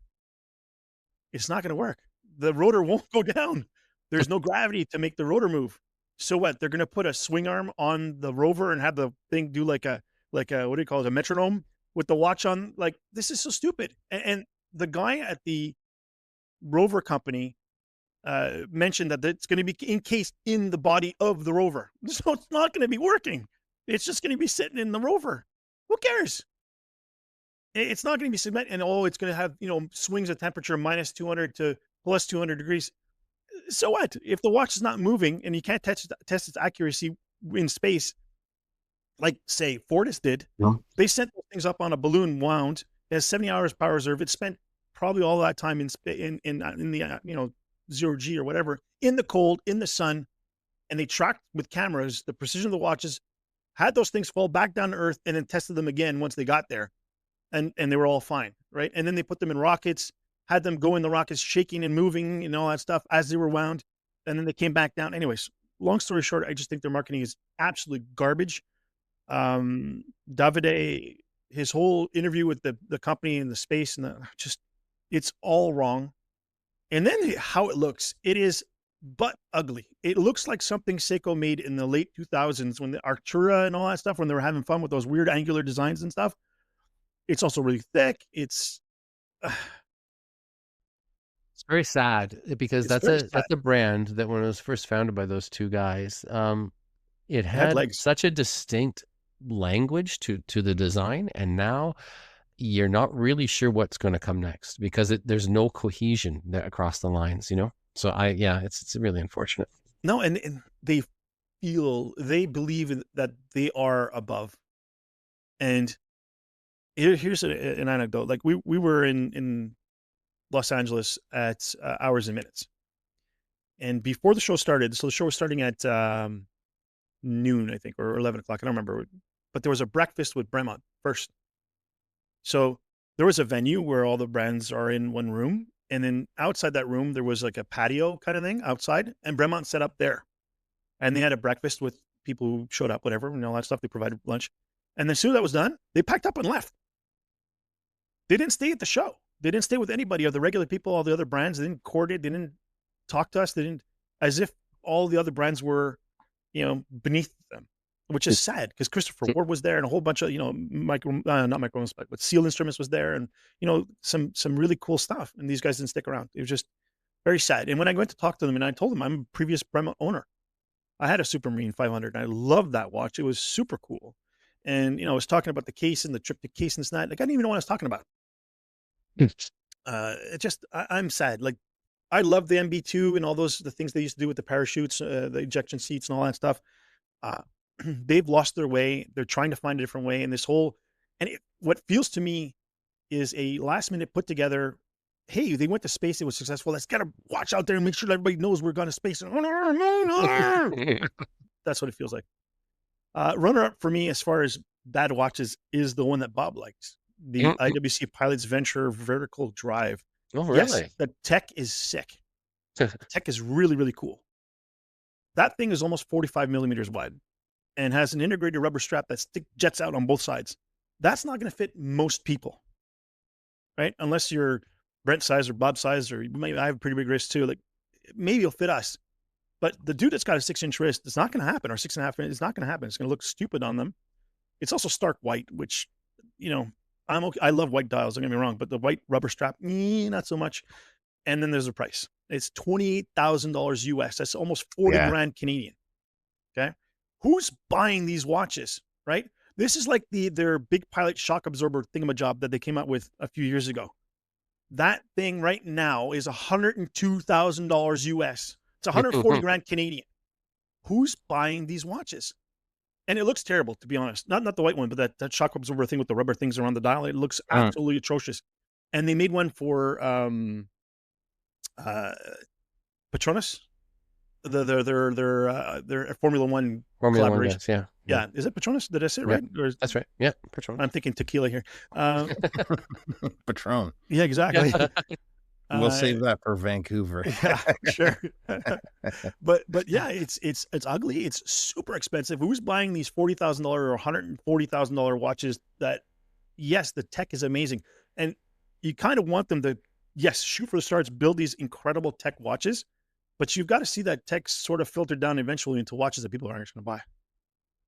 it's not going to work. The rotor won't go down. There's no gravity to make the rotor move. So what? They're going to put a swing arm on the rover and have the thing do like a what do you call it? A metronome with the watch on. Like, this is so stupid. And the guy at the rover company mentioned that it's going to be encased in the body of the rover. So it's not going to be working. It's just going to be sitting in the rover. Who cares? It's not going to be cement, and it's going to have, swings of temperature minus 200 to plus 200 degrees. So what? If the watch is not moving and you can't test its accuracy in space, like say Fortis did, they sent those things up on a balloon wound. It has 70 hours power reserve. It spent probably all that time in the 0G or whatever, in the cold, in the sun, and they tracked with cameras the precision of the watches, had those things fall back down to earth, and then tested them again once they got there, and they were all fine, right? And then they put them in rockets, had them go in the rockets, shaking and moving and all that stuff as they were wound, and then they came back down. Anyways, long story short, I just think their marketing is absolute garbage. Davide, his whole interview with the company and the space and it's all wrong. And then how it looks, it is but ugly. It looks like something Seiko made in the late 2000s when the Arctura and all that stuff, when they were having fun with those weird angular designs and stuff. It's also really thick. It's
very sad, because that's a brand that, when it was first founded by those two guys, it had such a distinct language to the design, and now you're not really sure what's going to come next, because there's no cohesion across the lines, So it's really unfortunate.
No, and they believe that they are above, and Here's an anecdote. Like we were in Los Angeles at Hours and Minutes, and before the show started, so the show was starting at noon, I think, or 11 o'clock. I don't remember, but there was a breakfast with Bremont first. So there was a venue where all the brands are in one room, and then outside that room there was like a patio kind of thing outside, and Bremont set up there, and they had a breakfast with people who showed up, whatever, and all that stuff. They provided lunch, and then as soon as that was done, they packed up and left. They didn't stay at the show. They didn't stay with anybody of the regular people, all the other brands. They didn't court it. They didn't talk to us. They didn't, as if all the other brands were, beneath them, which is sad because Christopher Ward was there and a whole bunch of, not micro, but Seal Instruments was there and, some really cool stuff. And these guys didn't stick around. It was just very sad. And when I went to talk to them and I told them I'm a previous Bremont owner, I had a Supermarine 500 and I loved that watch. It was super cool. And, I was talking about the case and the trip to case and that. Like, I didn't even know what I was talking about. I'm sad. Like, I love the MB2 and all the things they used to do with the parachutes, the ejection seats and all that stuff. They've lost their way. They're trying to find a different way. And what feels to me is a last minute put together. Hey, they went to space. It was successful. Let's get a watch out there and make sure that everybody knows we're going to space. That's what it feels like. Runner up for me as far as bad watches is the one that Bob likes. The IWC Pilot's Venture Vertical Drive.
Oh, really?
Yes, the tech is sick. The tech is really, really cool. That thing is almost 45 millimeters wide and has an integrated rubber strap that jets out on both sides. That's not going to fit most people, right? Unless you're Brent size or Bob size, or I have a pretty big wrist too. Like, maybe it'll fit us. But the dude that's got a 6-inch wrist, it's not going to happen. Or 6.5 inch, it's not going to happen. It's going to look stupid on them. It's also stark white, which, I'm okay. I love white dials, don't get me wrong, but the white rubber strap, not so much. And then there's the price. It's $28,000 US. That's almost 40 grand Canadian. Okay. Who's buying these watches, right? This is like their big Pilot shock absorber thingamajob that they came out with a few years ago. That thing right now is $102,000 US. It's 140 grand Canadian. Who's buying these watches? And it looks terrible, to be honest. Not the white one, but that shock absorber thing with the rubber things around the dial. It looks absolutely atrocious. And they made one for Petronas, their Formula One collaboration.
Yeah.
Yeah. Is it Petronas? Did I say it right?
That's right. Yeah, Patron.
I'm thinking tequila here.
Patron.
Yeah, exactly.
We'll save that for Vancouver.
Yeah, sure. but yeah, it's ugly. It's super expensive. Who's buying these $40,000 or $140,000 watches that, yes, the tech is amazing. And you kind of want them to, yes, shoot for the stars, build these incredible tech watches, but you've got to see that tech sort of filtered down eventually into watches that people aren't actually going to buy.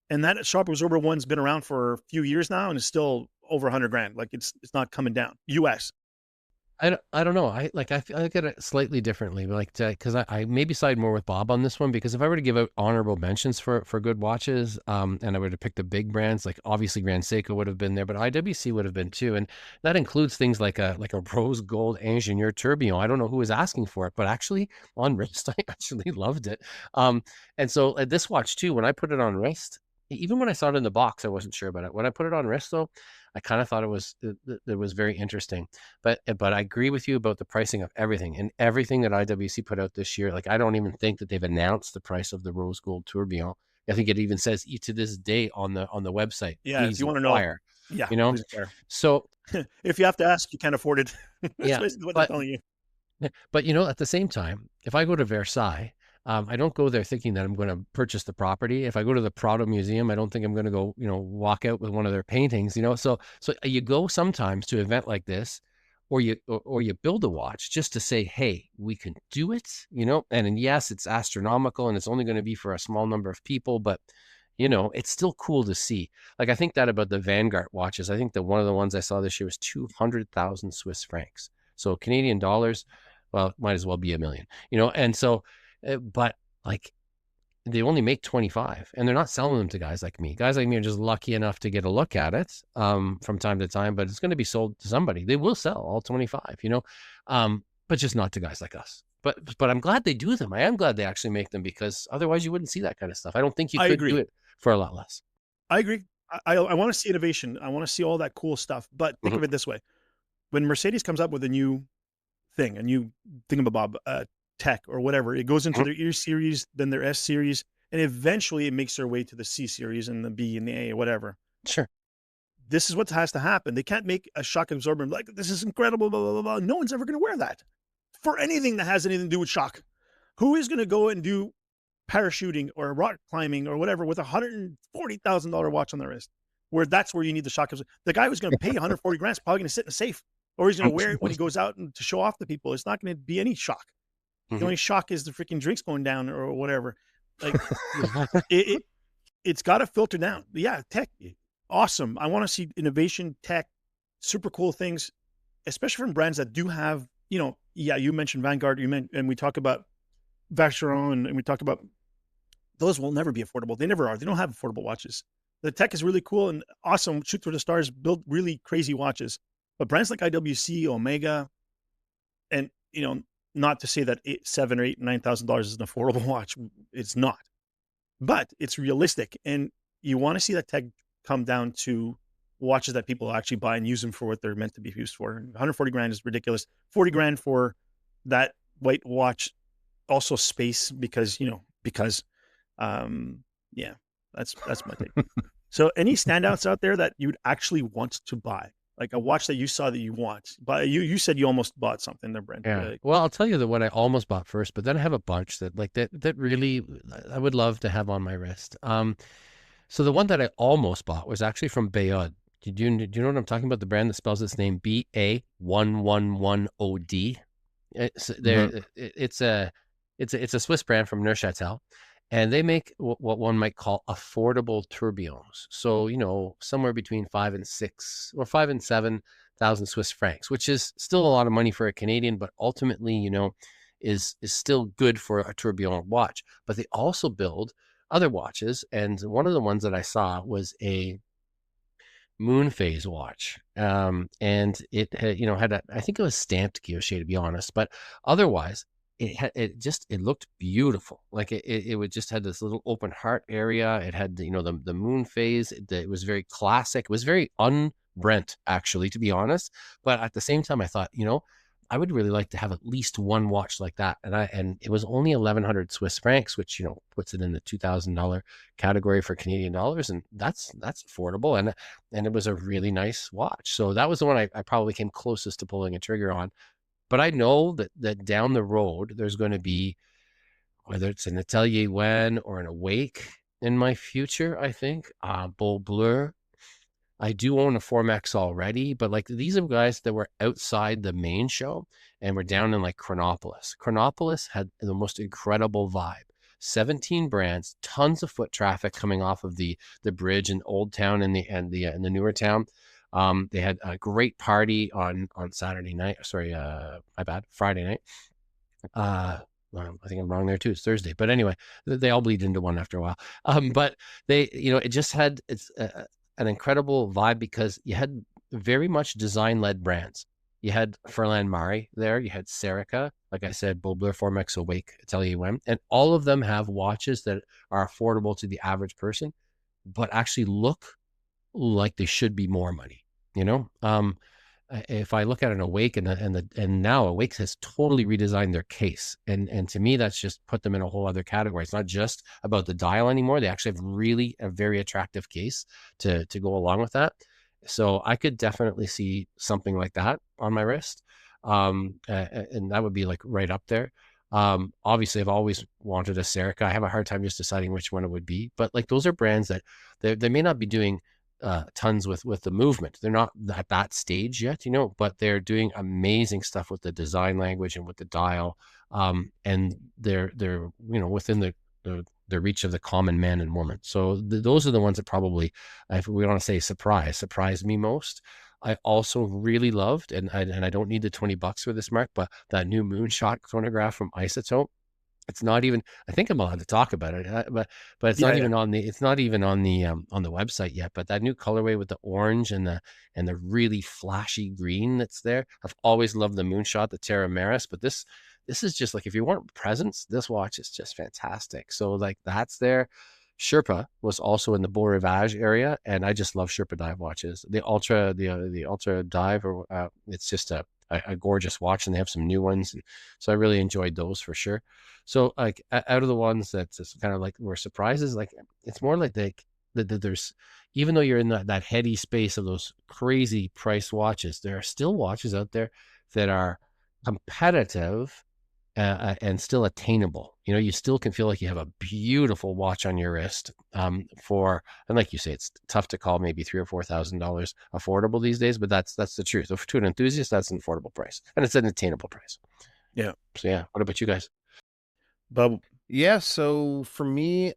And that shock absorber one's been around for a few years now and is still over 100 grand. Like it's not coming down. US.
I don't know. I look at it slightly differently, like, because I maybe side more with Bob on this one, because if I were to give out honorable mentions for good watches, and I were to pick the big brands, like obviously Grand Seiko would have been there, but IWC would have been too, and that includes things like a rose gold Ingenieur Tourbillon. I don't know who was asking for it, but actually on wrist, I actually loved it. And so this watch too, when I put it on wrist, even when I saw it in the box, I wasn't sure about it. When I put it on wrist though, I kind of thought it was very interesting, but I agree with you about the pricing of everything, and everything that IWC put out this year. Like, I don't even think that they've announced the price of the rose gold Tourbillon. I think it even says to this day on the website.
Yeah, if you want to know, yeah,
So
if you have to ask, you can't afford it. That's basically what they're telling you.
But at the same time, if I go to Versailles, I don't go there thinking that I'm going to purchase the property. If I go to the Prado Museum, I don't think I'm going to go, walk out with one of their paintings, So you go sometimes to an event like this, or you build a watch just to say, hey, we can do it, and yes, it's astronomical and it's only going to be for a small number of people, but it's still cool to see. Like, I think that about the Vanguard watches. I think that one of the ones I saw this year was 200,000 Swiss francs. So Canadian dollars, well, might as well be $1 million, and so, but like, they only make 25 and they're not selling them to guys like me. Guys like me are just lucky enough to get a look at it from time to time, but it's going to be sold to somebody. They will sell all 25, but just not to guys like us. But I'm glad they do them. I am glad they actually make them, because otherwise you wouldn't see that kind of stuff. I don't think you could do it for a lot less.
I agree. I want to see innovation. I want to see all that cool stuff. But think
Mhm.
of it this way: when Mercedes comes up with a new thingamabob, tech or whatever, it goes into
Mhm.
their E series, then their S series, and eventually it makes their way to the C series and the B and the A or whatever.
Sure.
This is what has to happen. They can't make a shock absorber and be like, this is incredible, blah, blah, blah, blah. No one's ever going to wear that for anything that has anything to do with shock. Who is going to go and do parachuting or rock climbing or whatever with a $140,000 watch on their wrist, where that's where you need the shock absorber? The guy who's going to pay 140 grand is probably going to sit in a safe, or he's going to wear it when he goes out and to show off to people. It's not going to be any shock. The
Mhm.
only shock is the freaking drinks going down or whatever. Like it it's got to filter down. But yeah, tech, awesome. I want to see innovation, tech, super cool things, especially from brands that do have, you mentioned Vanguard, and we talk about Vacheron, and we talk about those will never be affordable. They never are. They don't have affordable watches. The tech is really cool and awesome. Shoot for the stars, build really crazy watches. But brands like IWC, Omega, and not to say that $7 or $8, $9,000 is an affordable watch. It's not, but it's realistic, and you want to see that tech come down to watches that people actually buy and use them for what they're meant to be used for. 140 grand is ridiculous. 40 grand for that white watch, also space because yeah, that's my take. So any standouts out there that you'd actually want to buy, like a watch that you saw that you want, but you said you almost bought something there, Brent.
Yeah. Well, I'll tell you the one I almost bought first, but then I have a bunch that really I would love to have on my wrist. So the one that I almost bought was actually from Bayard. Do you know what I'm talking about? The brand that spells its name BA111OD. It's a Swiss brand from Neuchâtel, and they make what one might call affordable tourbillons. So somewhere between 5 and 7,000 Swiss francs, which is still a lot of money for a Canadian, but ultimately is still good for a tourbillon watch. But they also build other watches, and one of the ones that I saw was a moon phase watch, and it had I think it was stamped guilloche, to be honest, but otherwise it looked beautiful. Like it would just had this little open heart area. It had the moon phase. It was very classic. It was very un-Brent, actually, to be honest. But at the same time, I thought, I would really like to have at least one watch like that. And it was only 1,100 Swiss francs, which puts it in the $2,000 category for Canadian dollars, and that's affordable. And it was a really nice watch. So that was the one I probably came closest to pulling a trigger on. But I know that down the road there's going to be, whether it's an Atelier Wen or an Awake in my future, I think Beau Bleu. I do own a Formex already, but like these are guys that were outside the main show and were down in like Chronopolis. Chronopolis had the most incredible vibe. 17 brands, tons of foot traffic coming off of the bridge in Old Town and the newer town. They had a great party on Saturday night. Sorry, my bad, Friday night. Well, I think I'm wrong there too. It's Thursday, but anyway, they all bleed into one after a while. But they, it just had an incredible vibe because you had very much design-led brands. You had Furlan Mari there. You had Serica, like I said, Beau Bleu, Formex, Awake, Atelier Wen, and all of them have watches that are affordable to the average person, but actually look like they should be more money. If I look at an Awake and now Awake has totally redesigned their case, and to me that's just put them in a whole other category. It's not just about the dial anymore. They actually have really a very attractive case to go along with that. So I could definitely see something like that on my wrist, and that would be like right up there. Obviously I've always wanted a Serica. I have a hard time just deciding which one it would be, but like those are brands that they may not be doing tons with the movement. They're not at that stage yet, but they're doing amazing stuff with the design language and with the dial. And they're within the reach of the common man and woman. So those are the ones that probably, if we want to say surprised me most. I also really loved, and I don't need the $20 for this, Mark, but that new moonshot chronograph from Isotope. It's not even, I think I'm allowed to talk about it, but it's not even on the website yet. But that new colorway with the orange and the really flashy green that's there. I've always loved the moonshot, the Terra Maris, but this is just like, if you want presents, this watch is just fantastic. So like that's there. Sherpa was also in the Beau Rivage area, and I just love Sherpa dive watches. The Ultra Dive, or it's just a gorgeous watch, and they have some new ones. And so I really enjoyed those for sure. So like out of the ones that just kind of like were surprises, like it's more like there's, even though you're in that heady space of those crazy price watches, there are still watches out there that are competitive and still attainable. You know, you still can feel like you have a beautiful watch on your wrist and like you say, it's tough to call maybe $3,000 or $4,000 affordable these days, but that's the truth. To an enthusiast, that's an affordable price, and it's an attainable price.
Yeah.
So yeah, what about you guys?
Bob?
Yeah, so for me,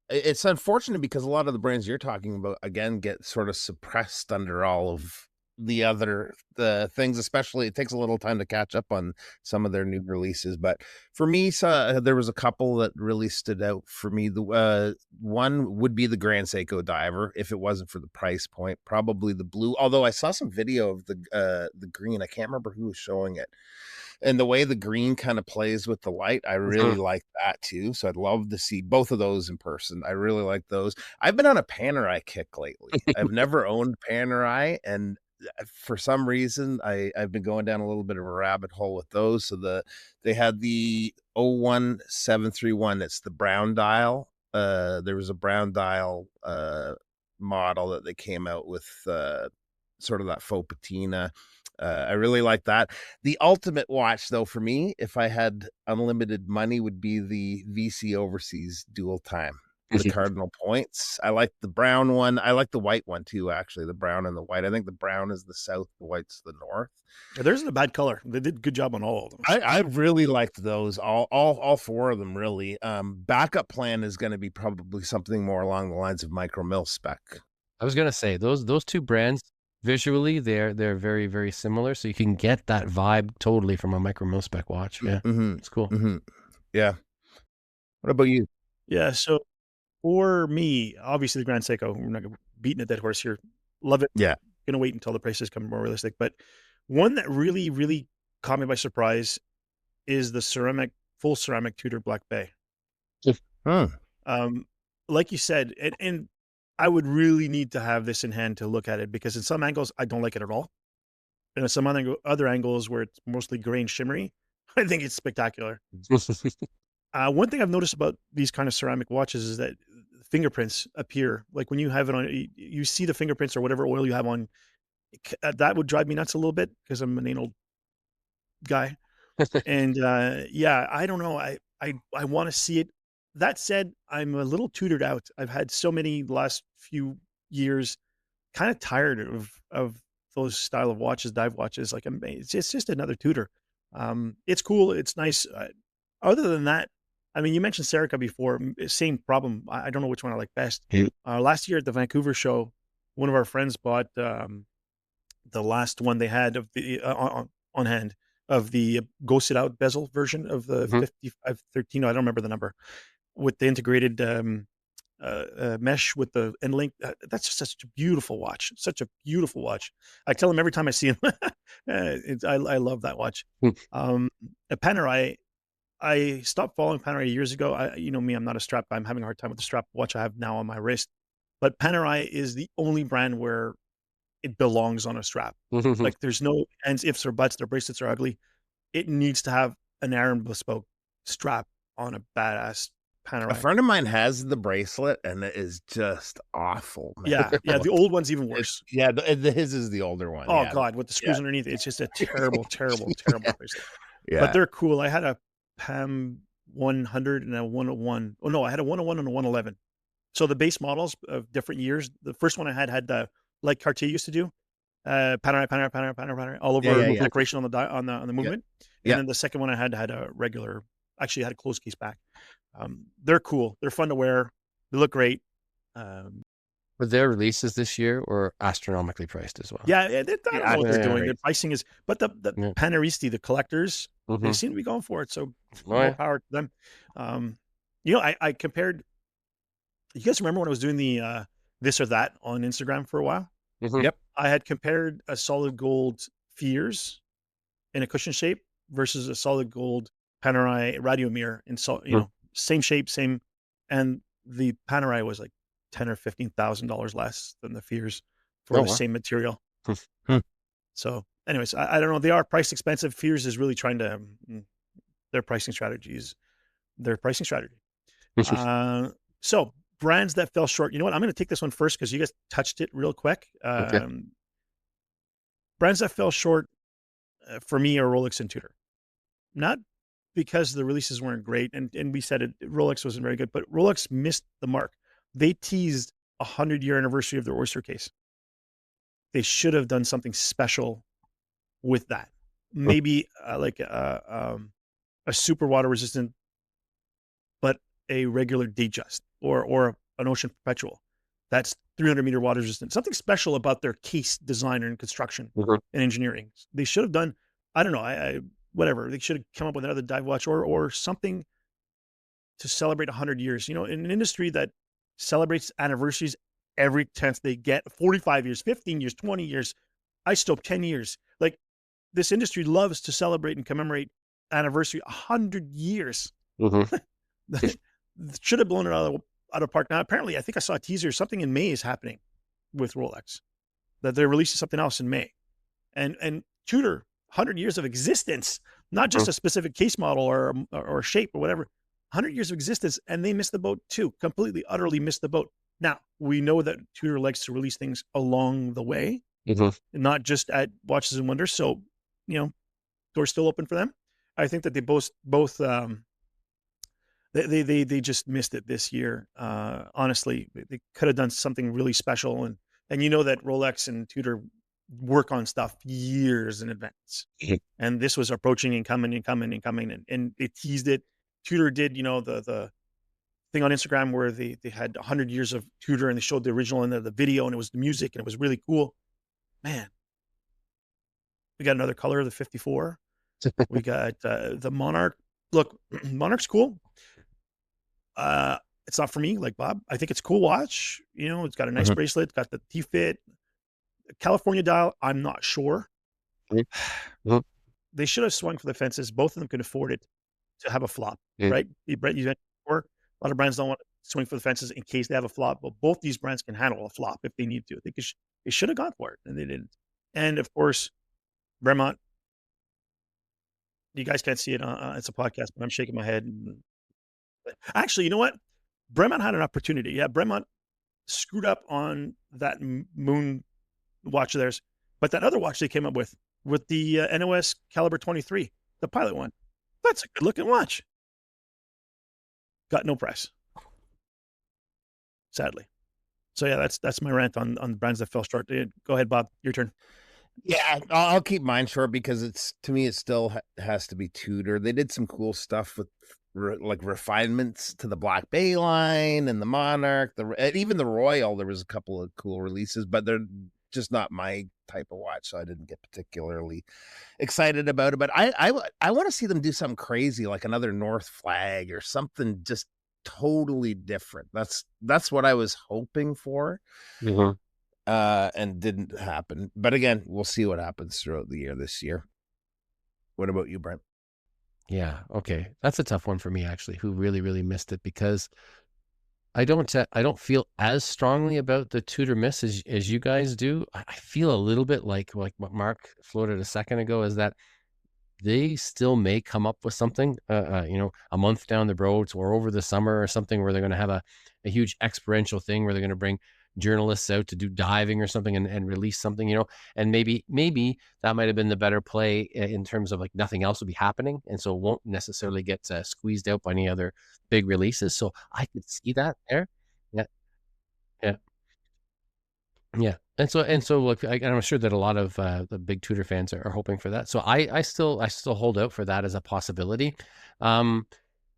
it's unfortunate because a lot of the brands you're talking about, again, get sort of suppressed under all of the things, especially it takes a little time to catch up on some of their new releases. But for me, there was a couple that really stood out for me. The one would be the Grand Seiko Diver. If it wasn't for the price point, probably the blue, although I saw some video of the green. I can't remember who was showing it. And the way the green kind of plays with the light, I really like that too. So I'd love to see both of those in person. I really like those. I've been on a Panerai kick lately. I've never owned Panerai, and for some reason I've been going down a little bit of a rabbit hole with those. So they had the 01731. It's the brown dial. There was a brown dial model that they came out with, sort of that faux patina. I really like that. The ultimate watch, though, for me, if I had unlimited money, would be the VC Overseas Dual Time, the Cardinal Points. I like the brown one. I like the white one too, actually, the brown and the white. I think the brown is the south, the white's the north.
There isn't a bad color. They did a good job on all of them.
I really liked those, all four of them, really. Backup plan is going to be probably something more along the lines of micro mil spec.
I was gonna say those two brands, visually they're very, very similar, so you can get that vibe totally from a micro mil spec watch. Yeah. It's cool.
Yeah. What about you?
Yeah, so for me, obviously the Grand Seiko, we're not beating a dead horse here. Love it.
Yeah.
Gonna wait until the prices come more realistic. But one that really, really caught me by surprise is the full ceramic Tudor Black Bay. Like you said, and I would really need to have this in hand to look at it, because in some angles I don't like it at all, and in some other angles where it's mostly gray and shimmery, I think it's spectacular. One thing I've noticed about these kind of ceramic watches is that fingerprints appear. Like when you have it on, you see the fingerprints or whatever oil you have on. That would drive me nuts a little bit because I'm an anal guy, and yeah, I don't know. I want to see it. That said, I'm a little tutored out. I've had so many the last few years, kind of tired of those style of watches, dive watches. Like it's just another tutor. It's cool. It's nice. Other than that, I mean, you mentioned Serica before. Same problem. I don't know which one I like best. Last year at the Vancouver show, one of our friends bought the last one they had of the on hand of the ghosted out bezel version of the 5513. I don't remember the number, with the integrated mesh with the end link. That's just such a beautiful watch. Such a beautiful watch. I tell him every time I see him, I love that watch. A Panerai, I stopped following Panerai years ago. You know me, I'm not a strap guy. I'm having a hard time with the strap watch I have now on my wrist. But Panerai is the only brand where it belongs on a strap. Like there's no ands, ifs, or buts. Their bracelets are ugly. It needs to have an Aaron bespoke strap on a badass Panerai.
A friend of mine has the bracelet, and it is just awful, man.
Yeah. The old one's even worse.
His is the older one.
Oh God, with the screws underneath, it's just a terrible, terrible, terrible bracelet.
Yeah,
but they're cool. I had a PAM 100 and a 101. Oh no, I had a 101 and a 111. So the base models of different years. The first one I had the, like Cartier used to do, Panerai, all over decoration on the movement. And then the second one I had a regular. Actually, I had a closed case back. They're cool. They're fun to wear. They look great.
But their releases this year were astronomically priced as well.
Yeah, I don't know what they're doing. Their pricing is, but the Paneristi, the collectors, they seem to be going for it. So more power to them. You know, I compared. You guys remember when I was doing the this or that on Instagram for a while?
Yep.
I had compared a solid gold Fears in a cushion shape versus a solid gold Panerai radio mirror in you know, same shape, same, and the Panerai was like $10,000 or $15,000 less than the Fears for
Oh,
the
wow.
same material.
Hmm.
So, anyways, I don't know. They are price expensive. Fears is really trying to their pricing strategies. Their pricing strategy. So brands that fell short. You know what? I'm going to take this one first because you guys touched it real quick.
Okay.
Brands that fell short for me are Rolex and Tudor. Not because the releases weren't great, and we said it, Rolex wasn't very good, but Rolex missed the mark. They teased a 100-year anniversary of their Oyster case. They should have done something special with that. Maybe like a super water resistant, but a regular Datejust or an Ocean Perpetual that's 300-meter water resistant. Something special about their case design and construction
Mhm.
and engineering. They should have done. I don't know. I whatever. They should have come up with another dive watch or something to celebrate 100 years. You know, in an industry that celebrates anniversaries every chance they get, 45 years, 15 years, 20 years, I stopped 10 years. Like, this industry loves to celebrate and commemorate anniversary 100 years.
Mhm.
Should have blown it out of park. Now, apparently, I think I saw a teaser. Something in May is happening with Rolex, that they're releasing something else in May. And Tudor, 100 years of existence, not just a specific case model or shape or whatever. 100 years of existence, and they missed the boat too. Completely, utterly missed the boat. Now, we know that Tudor likes to release things along the way,
Mhm.
not just at Watches and Wonders. So, you know, door's still open for them. I think that they both they just missed it this year. Honestly, they could have done something really special, and you know that Rolex and Tudor work on stuff years in advance,
Mhm.
and this was approaching and coming and coming and coming, and they teased it. Tudor did, you know, the thing on Instagram where they had 100 years of Tudor and they showed the original and the video and it was the music and it was really cool. Man, we got another color, the 54. We got the Monarch. Look, Monarch's cool. It's not for me, like Bob. I think it's a cool watch. You know, it's got a nice
Mhm.
bracelet, got the T-fit. California dial, I'm not sure.
Mhm. Mhm.
They should have swung for the fences. Both of them could afford it to have a flop,
Mhm.
right? Brett, you mentioned before, a lot of brands don't want to swing for the fences in case they have a flop, but both these brands can handle a flop if they need to. I think they should have gone for it, and they didn't. And of course, Bremont, you guys can't see it. It's a podcast, but I'm shaking my head. Actually, you know what? Bremont had an opportunity. Yeah, Bremont screwed up on that moon watch of theirs, but that other watch they came up with the NOS Caliber 23, the pilot one, that's a good looking watch. Got no press, sadly. So yeah, that's my rant on the brands that fell short. Go ahead, Bob. Your turn.
Yeah, I'll keep mine short because it's, to me, it still has to be Tudor. They did some cool stuff with like refinements to the Black Bay line and the Monarch, and even the Royal. There was a couple of cool releases, but they're just not my type of watch, so I didn't get particularly excited about it. But I want to see them do something crazy, like another North Flag or something just totally different. That's what I was hoping for.
Mhm.
And didn't happen. But again, we'll see what happens throughout the year this year. What about you, Brent?
Yeah. Okay. That's a tough one for me, actually, who really, really missed it, because I don't feel as strongly about the Tudor miss as you guys do. I feel a little bit like what Mark floated a second ago, is that they still may come up with something, a month down the road or over the summer or something, where they're going to have a huge experiential thing where they're going to bring journalists out to do diving or something, and release something, and maybe that might have been the better play, in terms of, like, nothing else will be happening. And so it won't necessarily get squeezed out by any other big releases. So I could see that there. Yeah. Yeah. Yeah. And so look, I'm sure that a lot of the big Tudor fans are hoping for that. So I still hold out for that as a possibility. Um,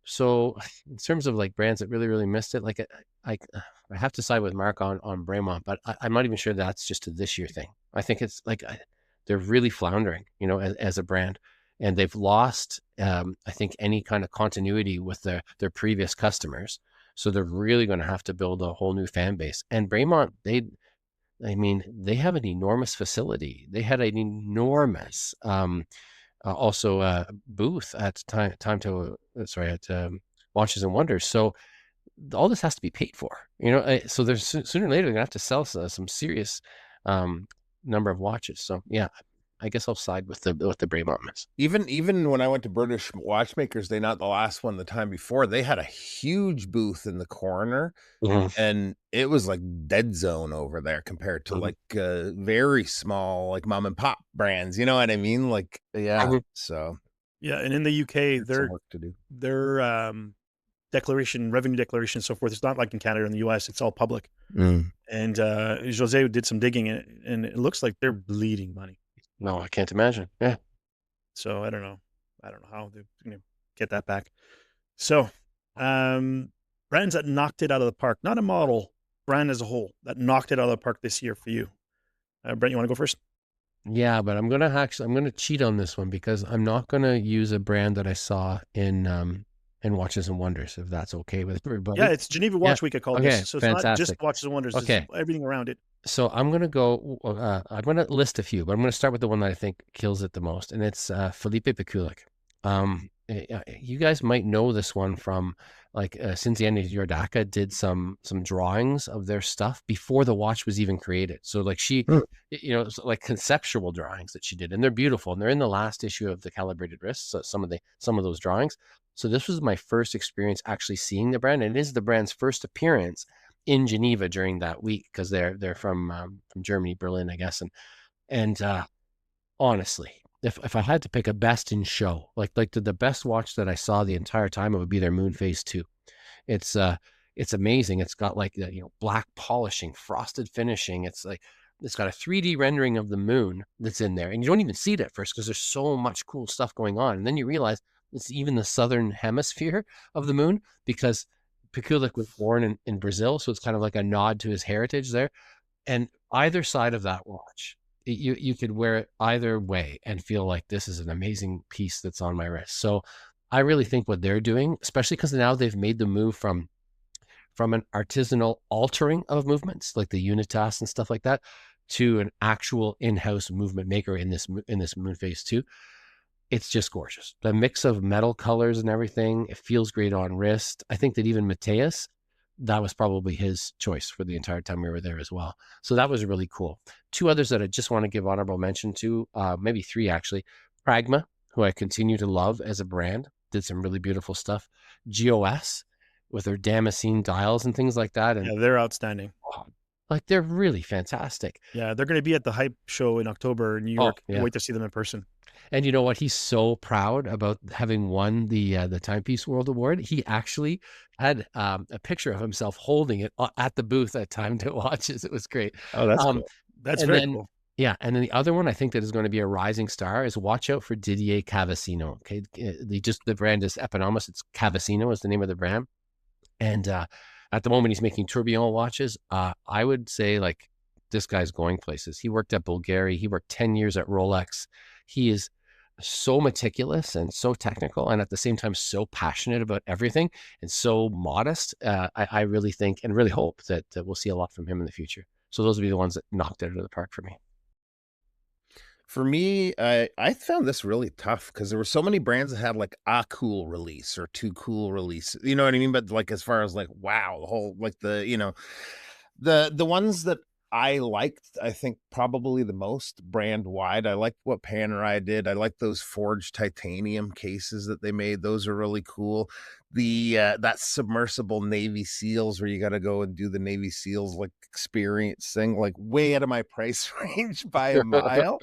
so in terms of, like, brands that really, really missed it, like, I have to side with Mark on Bremont, but I'm not even sure that's just a this year thing. I think it's like, they're really floundering, as a brand, and they've lost, I think, any kind of continuity with their previous customers. So they're really going to have to build a whole new fan base. And Bremont, they have an enormous facility. They had an enormous, also booth at Watches and Wonders. So all this has to be paid for, so there's sooner or later they're gonna have to sell some serious number of watches. So yeah, I guess I'll side with the Bremont.
Even when I went to British Watchmakers, they not the last one, the time before, they had a huge booth in the corner, and it was like dead zone over there compared to like very small, like mom and pop brands. You know what I mean? Like, yeah. So
yeah, and in the UK,
some work to do.
their revenue declaration, and so forth. It's not like in Canada and the US; it's all public. And Jose did some digging, and it looks like they're bleeding money.
No, I can't imagine. Yeah.
So I don't know how they're going to get that back. So, brands that knocked it out of the park, not a model, brand as a whole that knocked it out of the park this year for you. Brent, you want to go first?
Yeah, but I'm gonna cheat on this one because I'm not gonna use a brand that I saw in Watches and Wonders, if that's okay with everybody.
Yeah, it's Geneva Watch Week. I call this, so it's
fantastic.
not just Watches and Wonders.
Okay,
it's everything around it.
So I'm gonna go. I'm gonna list a few, but I'm gonna start with the one that I think kills it the most, and it's Felipe Pekulik. You guys might know this one from like Cinziani Yordaka did some drawings of their stuff before the watch was even created. So like she, like conceptual drawings that she did, and they're beautiful, and they're in the last issue of the Calibrated Wrists. So some of those drawings. So this was my first experience actually seeing the brand, and it is the brand's first appearance in Geneva during that week because they're from Germany, Berlin, I guess, and honestly, if I had to pick a best in show, like the best watch that I saw the entire time, it would be their Moon Phase 2. It's amazing. It's got like black polishing, frosted finishing. It's got a 3D rendering of the moon that's in there, and you don't even see it at first because there's so much cool stuff going on, and then you realize it's even the southern hemisphere of the moon because Pekulik was born in Brazil, so it's kind of like a nod to his heritage there. And either side of that watch, you could wear it either way and feel like this is an amazing piece that's on my wrist. So I really think what they're doing, especially because now they've made the move from an artisanal altering of movements like the Unitas and stuff like that to an actual in-house movement maker in this Moon Phase 2. It's just gorgeous. The mix of metal colors and everything, it feels great on wrist. I think that even Mateus, that was probably his choice for the entire time we were there as well. So that was really cool. Two others that I just want to give honorable mention to, maybe three actually. Pragma, who I continue to love as a brand, did some really beautiful stuff. GOS with their Damascene dials and things like that. And
yeah, they're outstanding.
Like they're really fantastic.
Yeah, they're going to be at the Hype Show in October in New York.
Yeah.
Wait to see them in person.
And you know what? He's so proud about having won the Timepiece World Award. He actually had a picture of himself holding it at the booth at Time to Watches. It was great.
Oh, that's cool.
That's very cool.
Yeah, and then the other one I think that is going to be a rising star is watch out for Didier Cavassino. Okay, the brand is eponymous. It's Cavassino is the name of the brand, and at the moment he's making tourbillon watches. I would say like this guy's going places. He worked at Bulgari. He worked 10 years at Rolex. He is so meticulous and so technical and at the same time so passionate about everything and so modest. I really think and really hope that we'll see a lot from him in the future. So those would be the ones that knocked it out of the park for me.
For me, I found this really tough because there were so many brands that had like a cool release or two cool releases. You know what I mean? But like as far as like, wow, the whole like the ones that I liked, I think probably the most brand wide. I liked what Panerai did. I like those forged titanium cases that they made. Those are really cool. The that submersible Navy SEALs where you got to go and do the Navy SEALs like experience thing, like way out of my price range by a mile.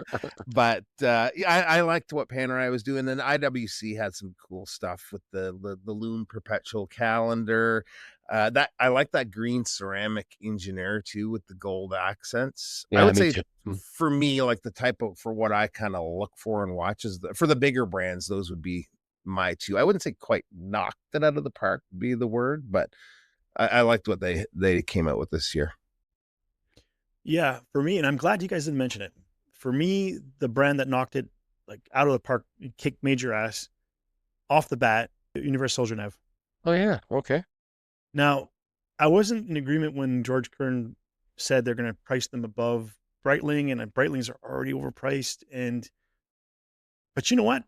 But I liked what Panerai was doing. And IWC had some cool stuff with the Loon Perpetual calendar. That I like that green ceramic engineer too with the gold accents.
Yeah,
I would say
too.
For me, like the type of for what I kind of look for in watches, for the bigger brands, those would be my two. I wouldn't say quite knocked it out of the park would be the word, but I liked what they came out with this year.
Yeah, for me, and I'm glad you guys didn't mention it. For me, the brand that knocked it like out of the park, kicked major ass off the bat, Universal Genève.
Oh yeah, okay.
Now, I wasn't in agreement when George Kern said they're going to price them above Breitling, and Breitlings are already overpriced. But you know what?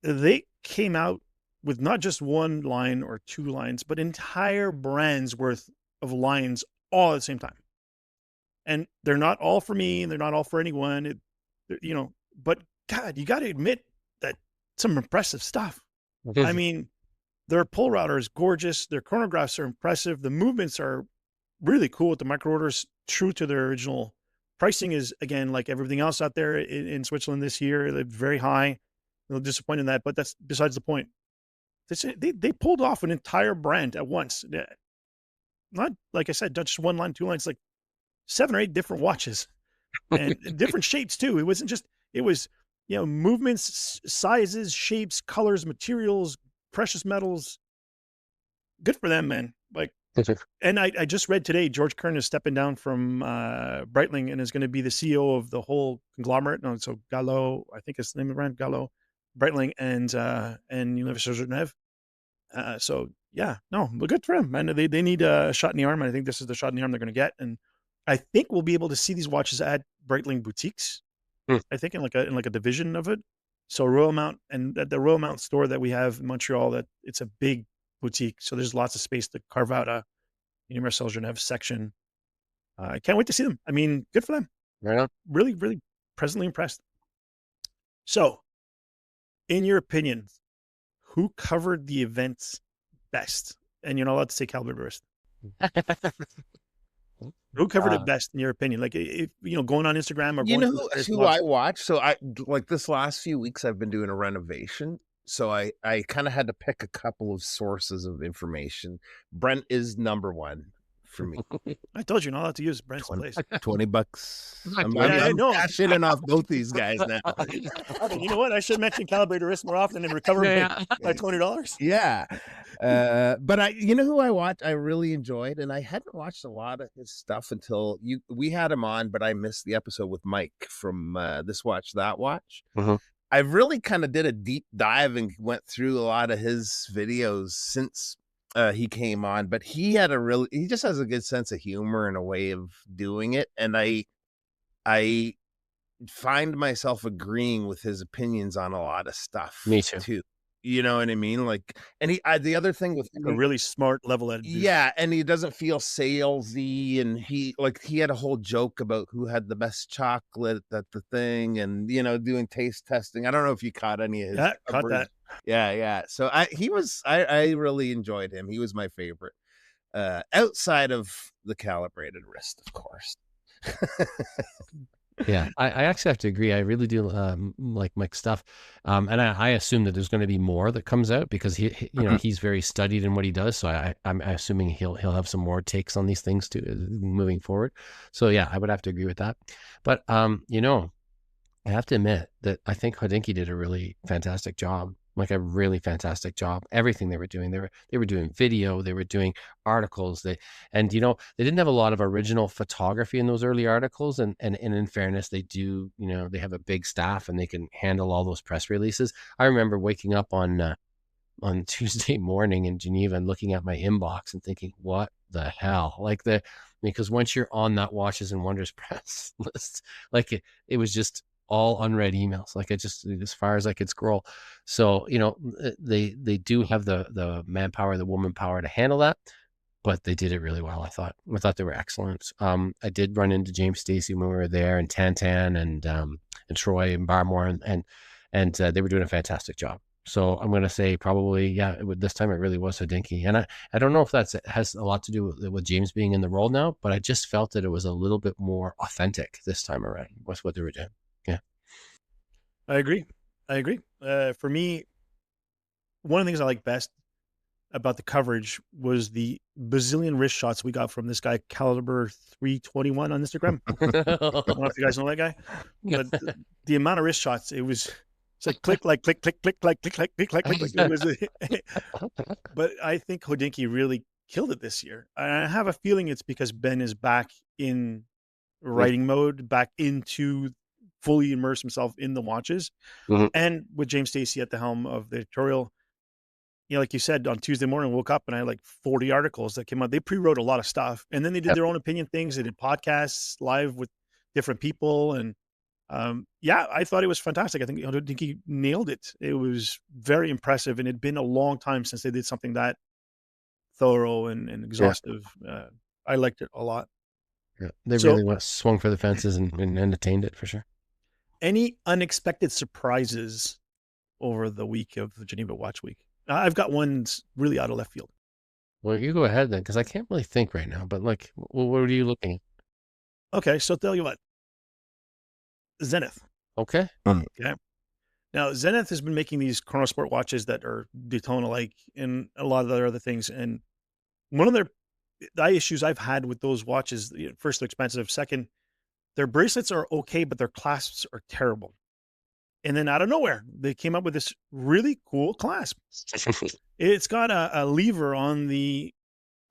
They came out with not just one line or two lines, but entire brands worth of lines all at the same time. And they're not all for me, and they're not all for anyone. But God, you got to admit that some impressive stuff. I mean, their pull router is gorgeous. Their chronographs are impressive. The movements are really cool with the micro orders, true to their original. Pricing is, again, like everything else out there in Switzerland this year, they're very high. A little disappointed in that, but that's besides the point. They pulled off an entire brand at once. Not, like I said, not just one line, two lines, like 7 or 8 different watches and different shapes too. It wasn't just, it was, movements, sizes, shapes, colors, materials, precious metals. Good for them, man. Like, and I just read today, George Kern is stepping down from Breitling and is going to be the CEO of the whole conglomerate. No, so Gallo, I think it's the name of the brand, Gallo, Breitling, and Université de Genève. So yeah, no, but good for them, man. They need a shot in the arm. And I think this is the shot in the arm they're going to get. And I think we'll be able to see these watches at Breitling boutiques. I think in like a division of it. So Royal Mount, and at the Royal Mount store that we have in Montreal, that it's a big boutique. So there's lots of space to carve out a Université de Genève section. I can't wait to see them. I mean, good for them.
Right on.
Really, really presently impressed. So, in your opinion, who covered the events best? And you're not allowed to say Calibrate. Who covered it best in your opinion? Like, if going on Instagram or
who I watch. So I like this last few weeks I've been doing a renovation. So I kind of had to pick a couple of sources of information. Brent is number one for me.
I told you not allowed to use Brent's place.
$20. I'm
know.
cashing in off both these guys now.
You know what? I should mention Calibrate risk more often and recover by $20.
Yeah. But who I watched, I really enjoyed, and I hadn't watched a lot of his stuff until we had him on, but I missed the episode with Mike from This Watch, That Watch. I really kind of did a deep dive and went through a lot of his videos since he came on, but he just has a good sense of humor and a way of doing it. And I find myself agreeing with his opinions on a lot of stuff.
Me too.
You know what I mean? Like, and the other thing with him,
a really smart level-headed dude.
Yeah, and he doesn't feel salesy, and he had a whole joke about who had the best chocolate at the thing, and doing taste testing. I don't know if you caught any of his.
Yeah, caught that.
Yeah. So I really enjoyed him. He was my favorite, outside of the calibrated wrist, of course.
Yeah, I actually have to agree. I really do like Mike's stuff, and I assume that there's going to be more that comes out because he's very studied in what he does. So I'm assuming he'll have some more takes on these things too moving forward. So yeah, I would have to agree with that. But I have to admit that I think Hodinkee did a really fantastic job. Like a really fantastic job. Everything they were doing, they were doing video, they were doing articles. They didn't have a lot of original photography in those early articles. And in fairness, they do, they have a big staff and they can handle all those press releases. I remember waking up on Tuesday morning in Geneva and looking at my inbox and thinking, what the hell? Because once you're on that Watches and Wonders press list, like it was just all unread emails, like just as far as I could scroll. So, they do have the manpower, the woman power to handle that, but they did it really well. I thought they were excellent. I did run into James Stacey when we were there, and Tantan and Troy and Barmore, and they were doing a fantastic job. So I'm going to say probably, this time it really was Hodinkee. And I don't know if has a lot to do with James being in the role now, but I just felt that it was a little bit more authentic this time around with what they were doing.
I agree. For me, one of the things I like best about the coverage was the bazillion wrist shots we got from this guy, Caliber 321 on Instagram. I don't know if you guys know that guy, but the amount of wrist shots, it's like click, click, click, click, click, click, click, click, click, click. It was but I think Hodinkee really killed it this year. I have a feeling it's because Ben is back in writing mode, back into fully immerse himself in the watches. And with James Stacey at the helm of the editorial, like you said, on Tuesday morning, I woke up and I had like 40 articles that came out. They pre-wrote a lot of stuff, and then they did their own opinion things. They did podcasts live with different people, and Yeah, I thought it was fantastic. I think he nailed it. It was very impressive, and it'd been a long time since they did something that thorough and
Yeah.
exhaustive. I liked it a lot.
Yeah. They
So,
really swung for the fences and attained it for sure.
any unexpected surprises over the week of the Geneva Watch Week? I've got one really out of left field.
Well, you go ahead then, because I can't really think right now. But like, what are you looking at?
Okay, so tell you what, Zenith.
Okay.
Okay. Now, Zenith has been making these Chronosport watches that are Daytona-like and a lot of their other things. And one of the issues I've had with those watches, first, they're expensive. Second, their bracelets are okay, but their clasps are terrible. And then out of nowhere, they came up with this really cool clasp. It's got a lever on the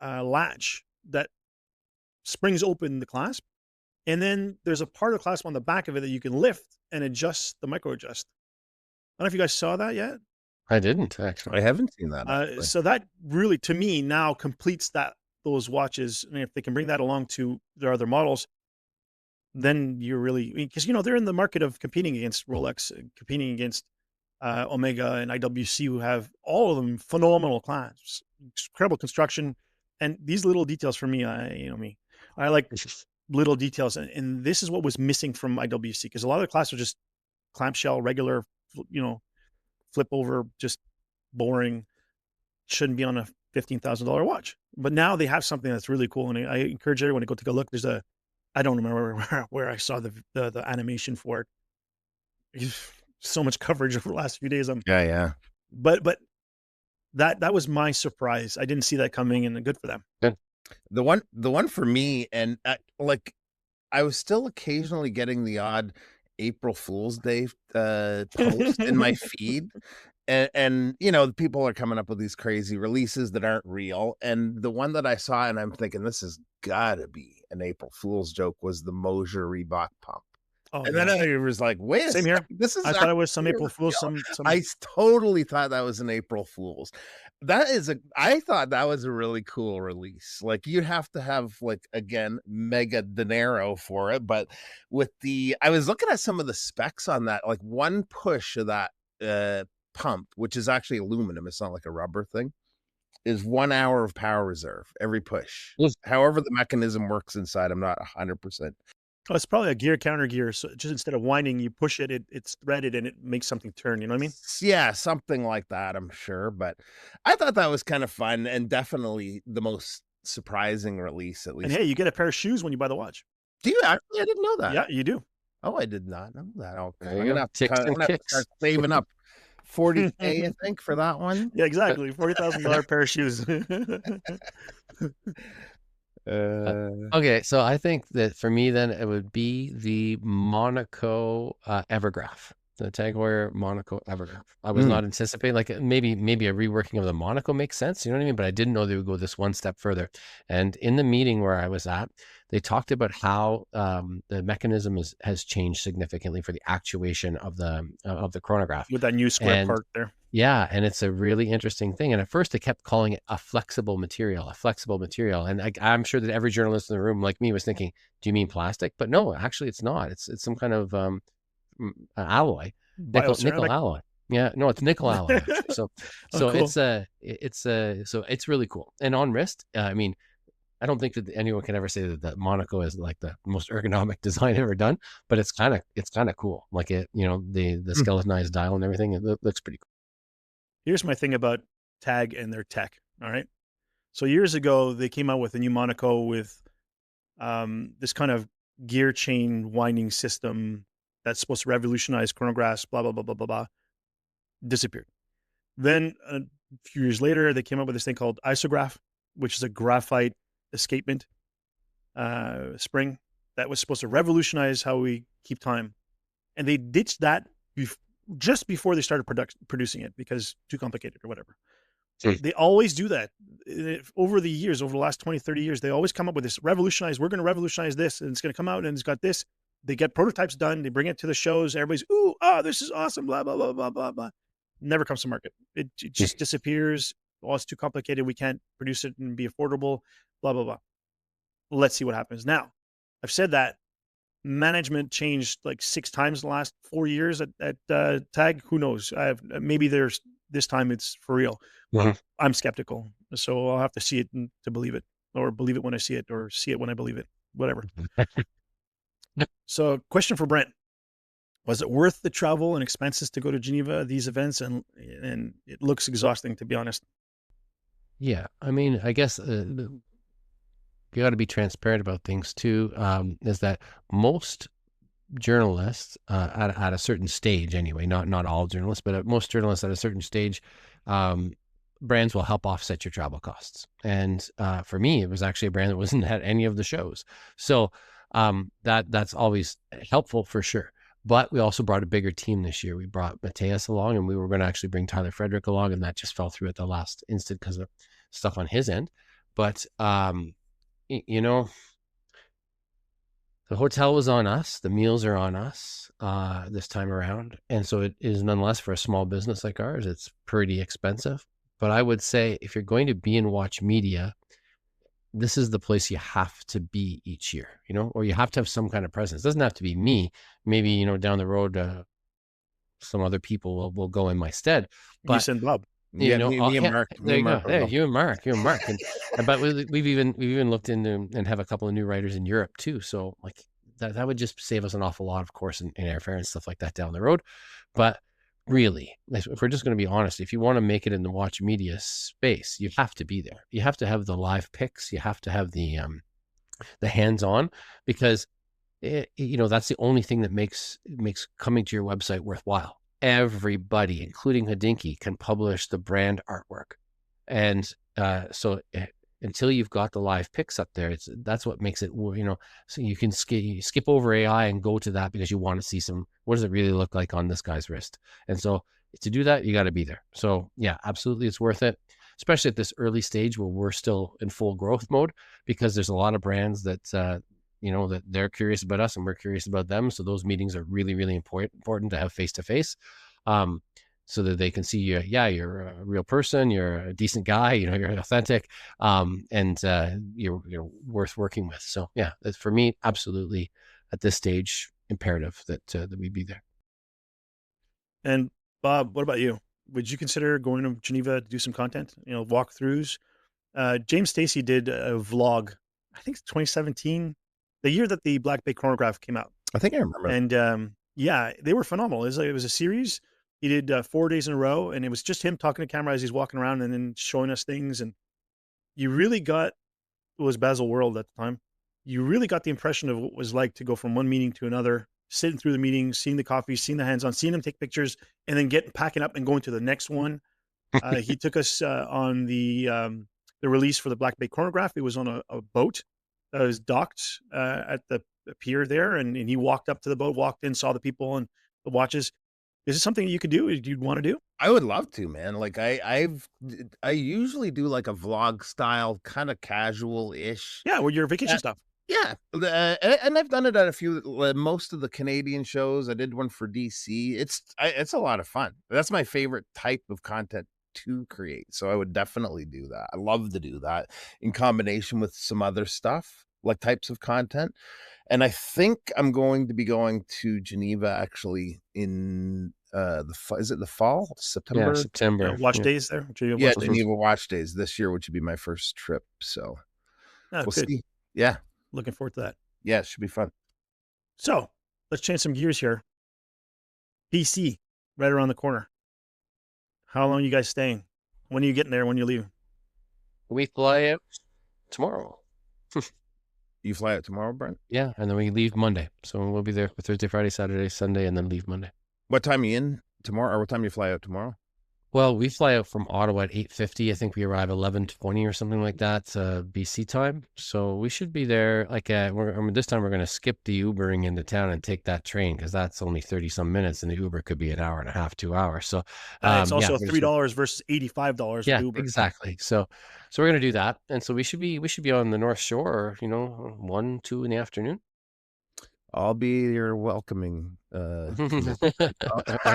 latch that springs open the clasp. And then there's a part of the clasp on the back of it that you can lift and adjust the micro adjust. I don't know if you guys saw that yet.
I didn't actually.
I haven't seen that. Actually.
So that really, to me, now completes those watches. I mean, if they can bring that along to their other models, then you're really, because they're in the market of competing against Rolex, competing against Omega and IWC, who have all of them phenomenal clasps, incredible construction, and these little details for me. I like little details, and this is what was missing from IWC, because a lot of the clasps are just clamshell, regular, flip over, just boring, shouldn't be on a $15,000 watch. But now they have something that's really cool, and I encourage everyone to go take a look. I don't remember where I saw the animation for it. So much coverage over the last few days.
Yeah.
But that was my surprise. I didn't see that coming, and good for them.
Good.
The one for me, and I was still occasionally getting the odd April Fool's Day post in my feed. And people are coming up with these crazy releases that aren't real. And the one that I saw, and I'm thinking, this has gotta be an April Fool's joke, was the Mosier Reebok pump.
Oh,
and then I was like, wait,
same here.
This is
I thought it was some April Fool's.
I totally thought that was an April Fool's. I thought that was a really cool release. Like, you'd have to have, like, again, mega dinero for it. But I was looking at some of the specs on that, like one push of that pump, which is actually aluminum, it's not like a rubber thing, is 1 hour of power reserve every push. However the mechanism works inside, I'm not 100%.
Oh, it's probably a gear counter gear. So just instead of winding, you push it, it's threaded and it makes something turn. You know what I mean?
Yeah, something like that, I'm sure. But I thought that was kind of fun, and definitely the most surprising release, at least.
And hey, you get a pair of shoes when you buy the watch.
Do you actually? I didn't know that.
Yeah, you do.
Oh, I did not know that. Okay.
I'm gonna have to
start saving up $40,000, I think, for that one.
Yeah, exactly. $40,000 pair of shoes.
Okay, so I think that for me, then it would be the Monaco Evergraph, the Tag Heuer Monaco Evergraph. I was not anticipating, like, maybe a reworking of the Monaco makes sense, you know what I mean? But I didn't know they would go this one step further. And in the meeting where I was at, they talked about how the mechanism has changed significantly for the actuation of the chronograph
with that new square part there.
Yeah, and it's a really interesting thing. And at first, they kept calling it a flexible material. And I'm sure that every journalist in the room, like me, was thinking, "Do you mean plastic?" But no, actually, it's not. It's some kind of alloy, nickel alloy. Yeah, no, it's nickel alloy. Actually. So
cool.
So it's really cool. And on wrist, I mean, I don't think that anyone can ever say that Monaco is like the most ergonomic design ever done, but it's kind of cool. Like the skeletonized dial and everything, it looks pretty cool.
Here's my thing about Tag and their tech. All right. So years ago, they came out with a new Monaco with this kind of gear chain winding system that's supposed to revolutionize chronographs, blah, blah, blah, blah, blah, blah. Disappeared. Then a few years later, they came up with this thing called isograph, which is a graphite escapement spring that was supposed to revolutionize how we keep time. And they ditched that just before they started producing it because too complicated or whatever. They always do that over the years, over the last 20, 30 years. They always come up with this we're going to revolutionize this, and it's going to come out and it's got this. They get prototypes done. They bring it to the shows. Everybody's, this is awesome, blah, blah, blah, blah, blah, blah. Never comes to market. It just disappears. Oh, it's too complicated. We can't produce it and be affordable, blah, blah, blah. Let's see what happens. Now, I've said that. management changed like 6 times in the last 4 years at TAG. Who knows? Maybe there's this time it's for real.
Mhm.
I'm skeptical, so I'll have to see it to believe it, or believe it when I see it, or see it when I believe it. Whatever. So, question for Brent: was it worth the travel and expenses to go to Geneva, these events, and it looks exhausting, to be honest.
Yeah, I mean, I guess you got to be transparent about things too. Is that most journalists at a certain stage, anyway, not all journalists, but most journalists at a certain stage, brands will help offset your travel costs. And for me, it was actually a brand that wasn't at any of the shows, so that's always helpful for sure. But we also brought a bigger team this year. We brought Mateus along, and we were going to actually bring Tyler Frederick along, and that just fell through at the last instant because of stuff on his end. But you know, the hotel was on us. The meals are on us this time around. And so it is, nonetheless, for a small business like ours, it's pretty expensive. But I would say if you're going to be in watch media, this is the place you have to be each year, or you have to have some kind of presence. It doesn't have to be me. Maybe, down the road, some other people will go in my stead. But
You send Bob.
Me and Mark.
There you go. There, you and Mark. But we've even looked into and have a couple of new writers in Europe too. So like that would just save us an awful lot, of course, in airfare and stuff like that down the road. But really, if we're just going to be honest, if you want to make it in the watch media space, you have to be there. You have to have the live picks. You have to have the hands-on, because that's the only thing that makes coming to your website worthwhile. Everybody, including Hodinkee, can publish the brand artwork, and so until you've got the live pics up there, that's what makes it, so you can skip over AI and go to that because you want to see what does it really look like on this guy's wrist. And so to do that, you got to be there. So yeah, absolutely, it's worth it, especially at this early stage where we're still in full growth mode, because there's a lot of brands that that they're curious about us and we're curious about them. So those meetings are really, really important to have face to face, so that they can see you. Yeah, you're a real person. You're a decent guy. You're authentic, and you're worth working with. So yeah, that's, for me, absolutely at this stage imperative that we be there.
And Bob, what about you? Would you consider going to Geneva to do some content? Walkthroughs. James Stacy did a vlog. I think it's 2017. The year that the Black Bay chronograph came out.
I think I remember.
And yeah, they were phenomenal. It was a series. He did 4 days in a row, and it was just him talking to camera as he's walking around and then showing us things. And you really got, it was Basil World at the time. You really got the impression of what it was like to go from one meeting to another, sitting through the meeting, seeing the coffee, seeing the hands-on, seeing them take pictures, and then packing up and going to the next one. He took us on the release for the Black Bay chronograph. It was on a boat that was docked at the pier there, and he walked up to the boat, walked in, saw the people and the watches. Is it something you could do? You'd want to do?
I would love to, man. Like I usually do like a vlog style, kind of casual-ish.
Yeah, well, your vacation stuff.
Yeah, and I've done it at a few, most of the Canadian shows. I did one for DC. It's a lot of fun. That's my favorite type of content to create. So I would definitely do that. I love to do that in combination with some other stuff, like types of content. And I think I'm going to be going to Geneva actually in is it the fall? September?
Yeah, September.
Watch days there.
Geneva Watch Days this year, which would be my first trip. So we'll see. Yeah.
Looking forward to that.
Yeah, it should be fun.
So let's change some gears here. BC, right around the corner. How long are you guys staying? When are you getting there? When you leave?
We fly out tomorrow.
You fly out tomorrow, Brent?
Yeah, and then we leave Monday. So we'll be there for Thursday, Friday, Saturday, Sunday, and then leave Monday.
What time are you in tomorrow, or what time you fly out tomorrow?
Well, we fly out from Ottawa at 8:50. I think we arrive 11:20 or something like that, BC time. So we should be there. Like this time we're going to skip the Ubering into town and take that train, because that's only 30-some minutes, and the Uber could be an hour and a half, 2 hours. So
it's also $3 versus $85.
Yeah,
Uber.
Exactly. So we're going to do that, and so we should be on the North Shore, 1, 2 in the afternoon.
I'll be your welcoming.
Excellent.
I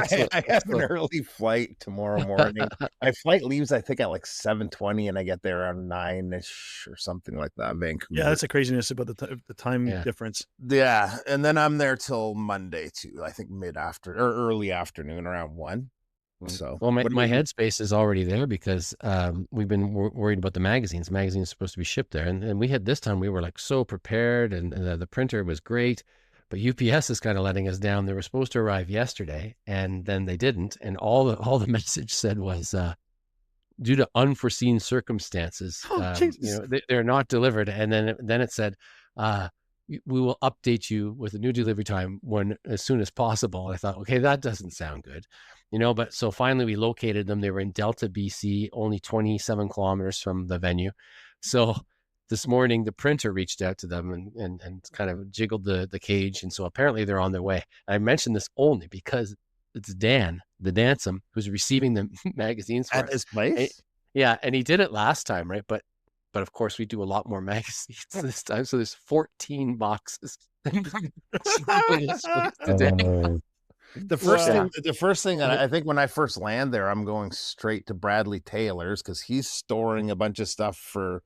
have an
Excellent.
early flight tomorrow morning. My flight leaves, I think, at like 7:20, and I get there around 9-ish or something like that,
Yeah,
Vancouver.
that's the craziness about the time
Yeah.
difference.
Yeah, and then I'm there till Monday too. I think mid-after or early afternoon, around 1. So,
Well,
what
my
about you?
headspace is already there because we've been worried about the magazines. Magazines are supposed to be shipped there, and we had this time we were like so prepared, and the printer was great, but UPS is kind of letting us down. They were supposed to arrive yesterday, and then they didn't, and all the message said was due to unforeseen circumstances,
Oh, Jesus.
they're not delivered, and then it said. We will update you with a new delivery time as soon as possible. I thought, okay, that doesn't sound good, but so finally we located them. They were in Delta, BC, only 27 kilometers from the venue. So this morning the printer reached out to them and kind of jiggled the cage. And so apparently they're on their way. I mentioned this only because it's Dan, the Dansome, who's receiving the magazines for
At
us.
his place?
Yeah, and he did it last time, right? But of course we do a lot more magazines this time. So there's 14 boxes.
The first
Wow.
thing I think when I first land there, I'm going straight to Bradley Taylor's because he's storing a bunch of stuff for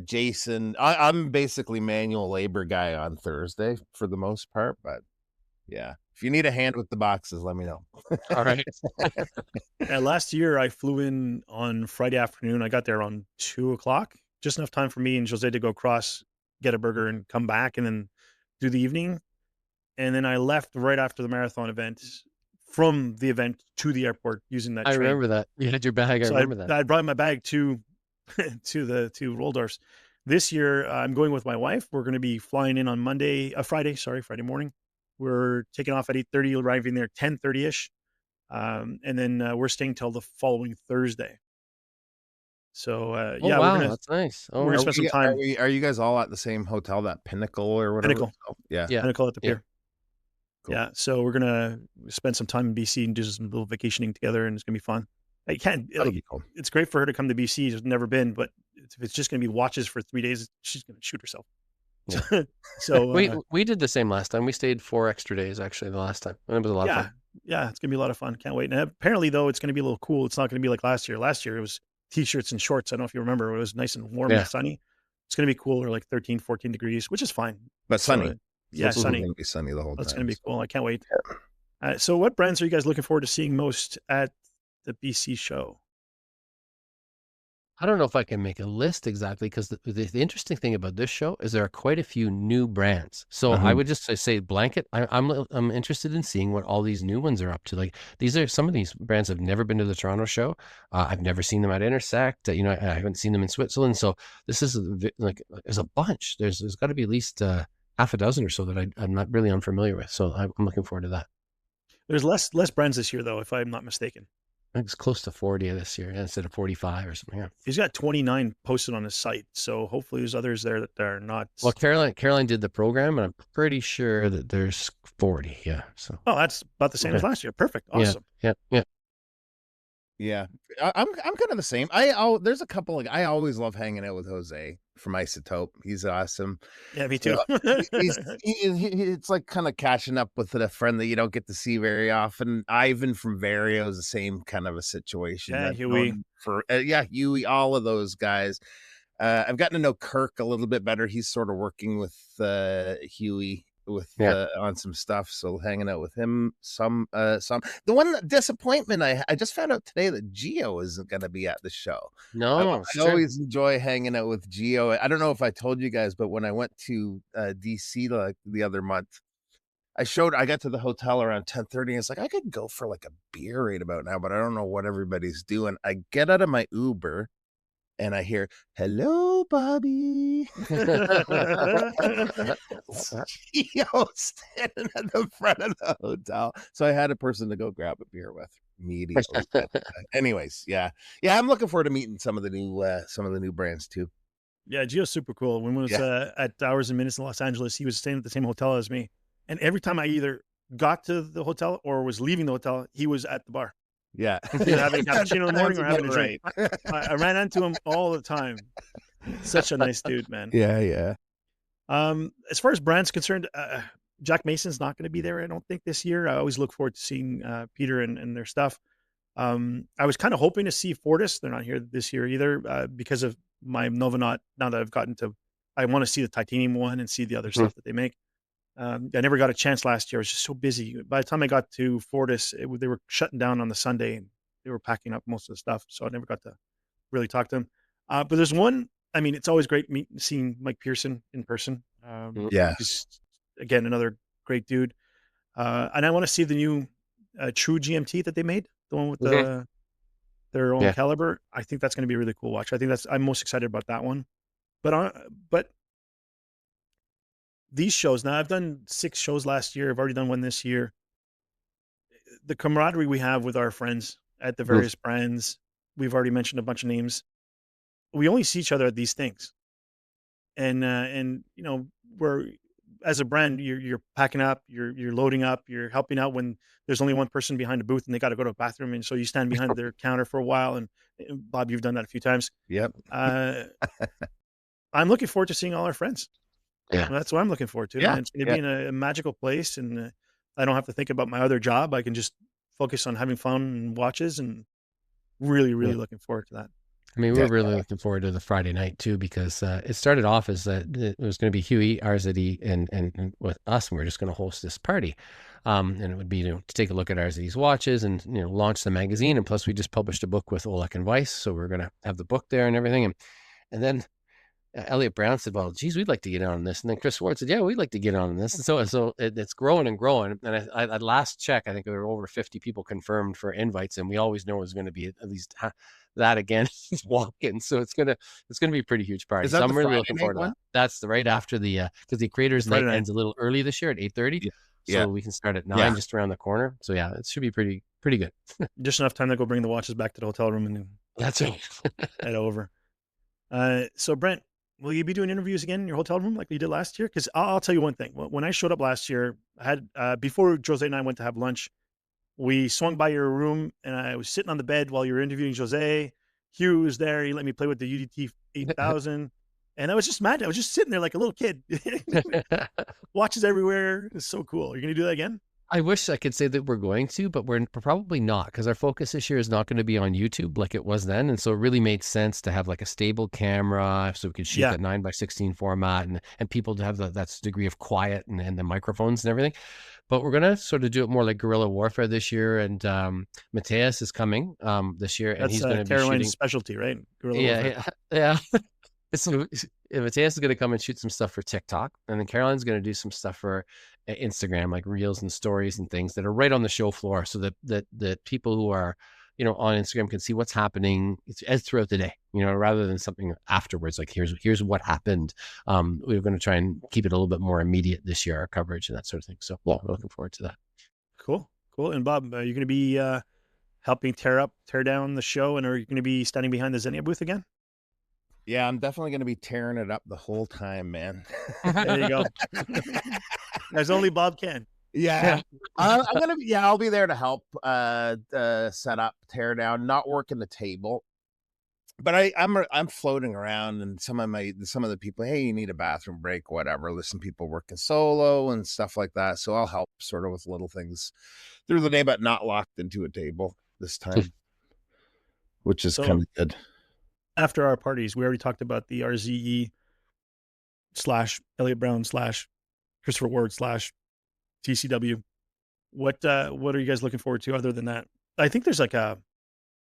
Jason. I'm basically manual labor guy on Thursday for the most part, but yeah, if you need a hand with the boxes, let me know.
All right.
Last year I flew in on Friday afternoon. I got there around 2:00, just enough time for me and Jose to go across, get a burger, and come back, and then do the evening. And then I left right after the marathon event, from the event to the airport using that
I
train.
remember that. You had your bag. I
So
remember that.
I brought my bag to to Waldorf's. This year I'm going with my wife. We're going to be flying in on Friday morning. We're taking off at 8:30, arriving there 10:30ish, and then we're staying till the following Thursday. So
Oh,
yeah,
wow,
we're gonna
that's nice. Oh,
we're gonna spend some time.
Are you guys all at the same hotel, that Pinnacle or whatever?
Pinnacle.
Yeah.
yeah.
Pinnacle at the
Yeah.
pier.
Cool.
Yeah, so we're gonna spend some time in BC and do some little vacationing together, and it's gonna be fun. I can't.
That'll be cool.
It's great for her to come to BC. She's never been, but if it's just gonna be watches for 3 days, she's gonna shoot herself.
Yeah.
So
We did the same last time. We stayed 4 extra days actually the last time. And it was a lot of
yeah,
fun.
yeah, it's gonna be a lot of fun. Can't wait. And apparently, though, it's gonna be a little cool. It's not gonna be like last year. Last year it was t-shirts and shorts. I don't know if you remember. It was nice and warm
Yeah.
and sunny. It's gonna be cooler, like 13, 14 degrees, which is fine.
But sunny.
So, yeah,
It's
sunny.
gonna be sunny the whole
That's
time.
gonna be cool. I can't wait. So, what brands are you guys looking forward to seeing most at the BC show?
I don't know if I can make a list exactly because the interesting thing about this show is there are quite a few new brands. So I would just say blanket. I'm interested in seeing what all these new ones are up to. Like some of these brands have never been to the Toronto show. I've never seen them at Intersect. I haven't seen them in Switzerland. So this is like there's a bunch. There's got to be at least half a dozen or so that I'm not really unfamiliar with. So I'm looking forward to that.
There's less brands this year, though, if I'm not mistaken.
I think it's close to 40 this year instead of 45 or something. Yeah.
He's got 29 posted on his site, so hopefully there's others there that are not.
Well, Caroline did the program, and I'm pretty sure that there's 40. Yeah. So.
Oh, that's about the same as last year. Perfect. Awesome.
Yeah.
Yeah, I'm kind of the same. There's a couple. Like, I always love hanging out with Jose from Isotope. He's awesome.
Yeah, me too.
It's like kind of catching up with a friend that you don't get to see very often. Ivan from Vario is the same kind of a situation.
Yeah, Huey.
Huey, all of those guys. I've gotten to know Kirk a little bit better. He's sort of working with Huey on some stuff, so hanging out with him some. The one disappointment I just found out today that Gio isn't going to be at the show.
No,
I always enjoy hanging out with Gio. I don't know if I told you guys, but when I went to DC the other month, I got to the hotel around 10:30. It's like I could go for like a beer right about now, but I don't know what everybody's doing. I get out of my Uber and I hear, "Hello, Bobby." Gio standing at the front of the hotel. So I had a person to go grab a beer with immediately. Anyways, yeah, I'm looking forward to meeting some of the new brands too.
Yeah, Gio's super cool. When we was at Hours and Minutes in Los Angeles, he was staying at the same hotel as me. And every time I either got to the hotel or was leaving the hotel, he was at the bar.
Yeah.
Either having a cappuccino in the morning or having a drink. I ran into him all the time. Such a nice dude, man.
Yeah.
As far as brands concerned, Jack Mason's not going to be there, I don't think, this year. I always look forward to seeing Peter and their stuff. I was kind of hoping to see Fortis. They're not here this year either because of my Novanaut. Now that I've gotten to, I want to see the titanium one and see the other stuff that they make. I never got a chance last year. I was just so busy. By the time I got to Fortis, they were shutting down on the Sunday and they were packing up most of the stuff. So I never got to really talk to them. But there's one, I mean, it's always great seeing Mike Pearson in person.
Yeah.
He's, again, another great dude. And I want to see the new True GMT that they made, the one with their own caliber. I think that's going to be a really cool watch. I think I'm most excited about that one. But these shows, now I've done 6 shows last year. I've already done one this year. The camaraderie we have with our friends at the various brands, we've already mentioned a bunch of names. We only see each other at these things. And you know, we're, as a brand, you're packing up, you're loading up, you're helping out when there's only one person behind the booth and they got to go to a bathroom. And so you stand behind their counter for a while. And Bob, you've done that a few times.
Yep.
I'm looking forward to seeing all our friends.
Yeah.
That's what I'm looking forward to.
Yeah.
And it's going to be in a magical place. And I don't have to think about my other job. I can just focus on having fun and watches, and really, really looking forward to that.
I mean, we're really looking forward to the Friday night too, because it started off as it was going to be Huey, RZD, and with us, and we are just going to host this party. And it would be to take a look at RZD's watches and launch the magazine. And plus, we just published a book with Olek and Weiss, so we're going to have the book there and everything. And then Elliot Brown said, "Well, geez, we'd like to get on this." And then Chris Ward said, "Yeah, we'd like to get on this." And so it's growing and growing. And I last check, I think there were over 50 people confirmed for invites, and we always know it's going to be at least that again walk-in. So it's gonna be a pretty huge party. So I'm really looking forward to that. That's the right after the because the Creators Night ends a little early this year at 8:30. So we can start at 9 just around the corner. So yeah, it should be pretty good.
Just enough time to go bring the watches back to the hotel room and
that's it.
Head over. So Brent, will you be doing interviews again in your hotel room like you did last year? Because I'll tell you one thing. When I showed up last year, I had before Jose and I went to have lunch, we swung by your room and I was sitting on the bed while you were interviewing Jose. Hugh was there. He let me play with the UDT 8000. And I was just mad. I was just sitting there like a little kid. Watches everywhere. It's so cool. You're going to do that again?
I wish I could say that we're going to, but we're probably not, because our focus this year is not going to be on YouTube like it was then. And so it really made sense to have like a stable camera so we could shoot that 9:16 format and people to have that degree of quiet and the microphones and everything. But we're going to sort of do it more like guerrilla warfare this year. And Mateus is coming this year. And he's going to be
Caroline's
shooting
specialty, right? Guerrilla warfare.
Yeah. So Mateus is going to come and shoot some stuff for TikTok, and then Caroline's going to do some stuff for Instagram, like reels and stories and things that are right on the show floor, so that people who are, on Instagram can see what's happening as throughout the day, rather than something afterwards. Like here's what happened. We're going to try and keep it a little bit more immediate this year, our coverage and that sort of thing. So we're looking forward to that.
Cool. And Bob, are you going to be helping tear down the show, and are you going to be standing behind the Xenia booth again?
Yeah, I'm definitely going to be tearing it up the whole time, man.
There you go. As only Bob can.
Yeah. I'll be there to help set up, tear down, not working the table. But I'm floating around, and some of the people, hey, you need a bathroom break, whatever. There's some people working solo and stuff like that. So I'll help sort of with little things through the day, but not locked into a table this time, which is kind of good.
After our parties, we already talked about the RZE / Elliot Brown / Christopher Ward / TCW. What are you guys looking forward to other than that? I think there's like a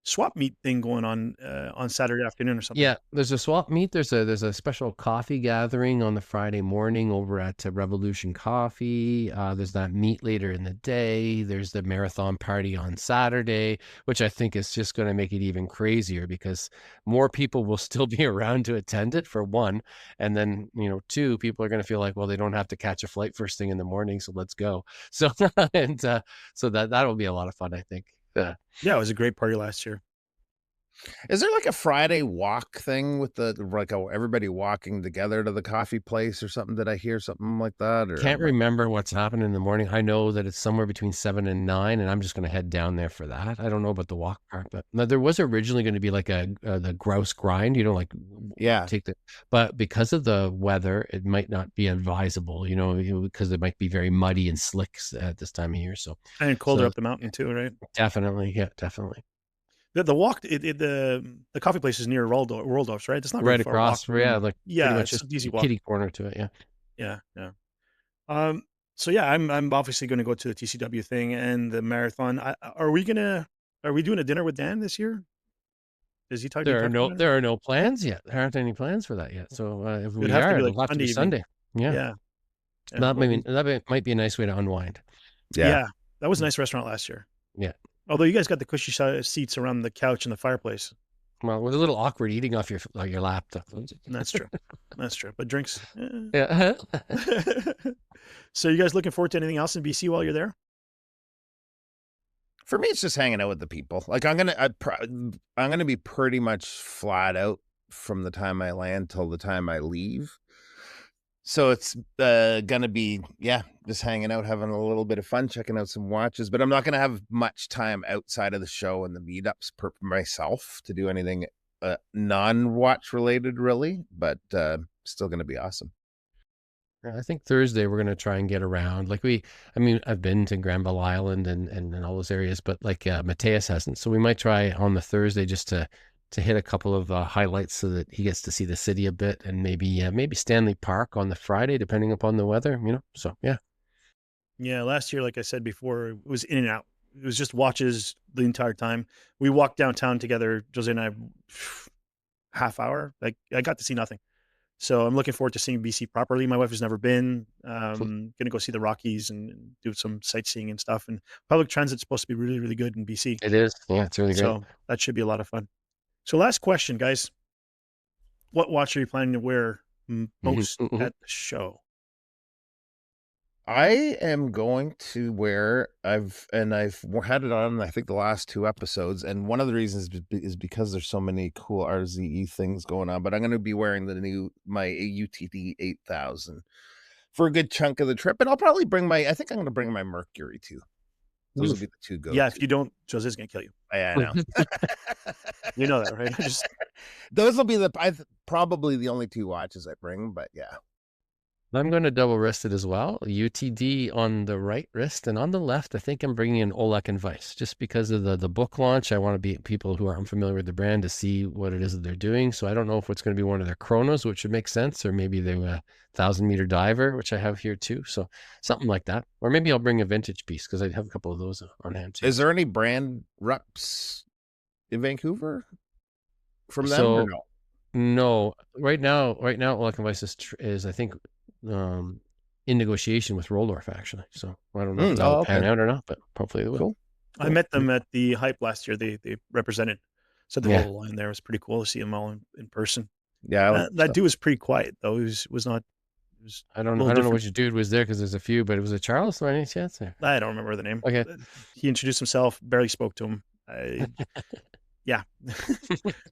swap meet thing going on Saturday afternoon or something.
Yeah, there's a swap meet. There's a special coffee gathering on the Friday morning over at Revolution Coffee. There's that meet later in the day. There's the marathon party on Saturday, which I think is just going to make it even crazier because more people will still be around to attend it, for one. And then, 2, people are going to feel like, well, they don't have to catch a flight first thing in the morning, so let's go. So, so that'll be a lot of fun, I think.
Yeah, it was a great party last year.
Is there like a Friday walk thing with everybody walking together to the coffee place or something? Did I hear something like that? Or
Can't remember what's happening in the morning. I know that it's somewhere between 7 and 9, and I'm just going to head down there for that. I don't know about the walk part, but no, there was originally going to be like the grouse grind,
yeah,
but because of the weather, it might not be advisable, because it might be very muddy and slick at this time of year. So,
And colder up the mountain too, right?
Definitely. Yeah, definitely.
The walk, the coffee place is near Waldorf's, right? It's not
Right
very far
across.
walk.
Yeah. Like
Yeah,
pretty much
it's
just
an easy walk.
kitty corner to it. Yeah.
Yeah. So yeah, I'm obviously going to go to the TCW thing and the marathon. Are we doing a dinner with Dan this year? Is he talking?
There are no plans yet. There aren't any plans for that yet. So if we
have to
are,
be like
it'll have to be
Sunday
Sunday. Yeah.
Yeah.
That might be a nice way to unwind.
Yeah. That was a nice restaurant last year.
Yeah.
Although you guys got the cushy seats around the couch and the fireplace.
Well, it was a little awkward eating off your lap.
That's true. That's true. But drinks.
Yeah.
So you guys looking forward to anything else in BC while you're there?
for me, it's just hanging out with the people. Like I'm gonna be pretty much flat out from the time I land till the time I leave. So it's gonna be just hanging out, having a little bit of fun, checking out some watches. But I'm not gonna have much time outside of the show and the meetups for myself to do anything non-watch related, really. But still gonna be awesome.
I think Thursday we're going to try and get around. I've been to Granville Island and all those areas, but Mateus hasn't. So we might try on the Thursday just to hit a couple of highlights so that he gets to see the city a bit, and maybe Stanley Park on the Friday, depending upon the weather, So, yeah.
Yeah, last year, like I said before, it was in and out. It was just watches the entire time. We walked downtown together, Jose and I, half hour. Like I got to see nothing. So I'm looking forward to seeing BC properly. My wife has never been. Going to go see the Rockies and do some sightseeing and stuff. And public transit's supposed to be really, really good in BC.
It is. Yeah, it's really great.
So that should be a lot of fun. So last question, guys. What watch are you planning to wear most at the show?
I am going to wear, I've had it on, I think, the last 2 episodes, and one of the reasons is because there's so many cool RZE things going on, but I'm going to be wearing my UTD 8000 for a good chunk of the trip, and I'll probably I think I'm going to bring my Mercury too. Those will be the 2 go-to.
Yeah, if you don't, Jose's going to kill you.
I know.
You know that, right?
Those will be probably the only 2 watches I bring, but yeah.
I'm going to double wrist it as well. UTD on the right wrist, and on the left, I think I'm bringing in Olek and Weiss just because of the book launch. I want to be people who are unfamiliar with the brand to see what it is that they're doing. So I don't know if it's going to be one of their chronos, which would make sense, or maybe the 1,000-meter diver, which I have here too. So something like that, or maybe I'll bring a vintage piece because I have a couple of those on hand too.
Is there any brand reps in Vancouver from them? Or no?
No, right now, Olek and Weiss is I think in negotiation with Roldorf actually. So I don't know if that'll pan out or not, but hopefully they will.
Cool.
I met them at the Hype last year. They represented. So the whole line there was pretty cool to see them all in person.
Yeah,
that dude was pretty quiet though. He was not.
I don't know which dude was there because there's a few, but it was a Charles by any chance?
I don't remember the name.
Okay.
He introduced himself, barely spoke to him. Yeah.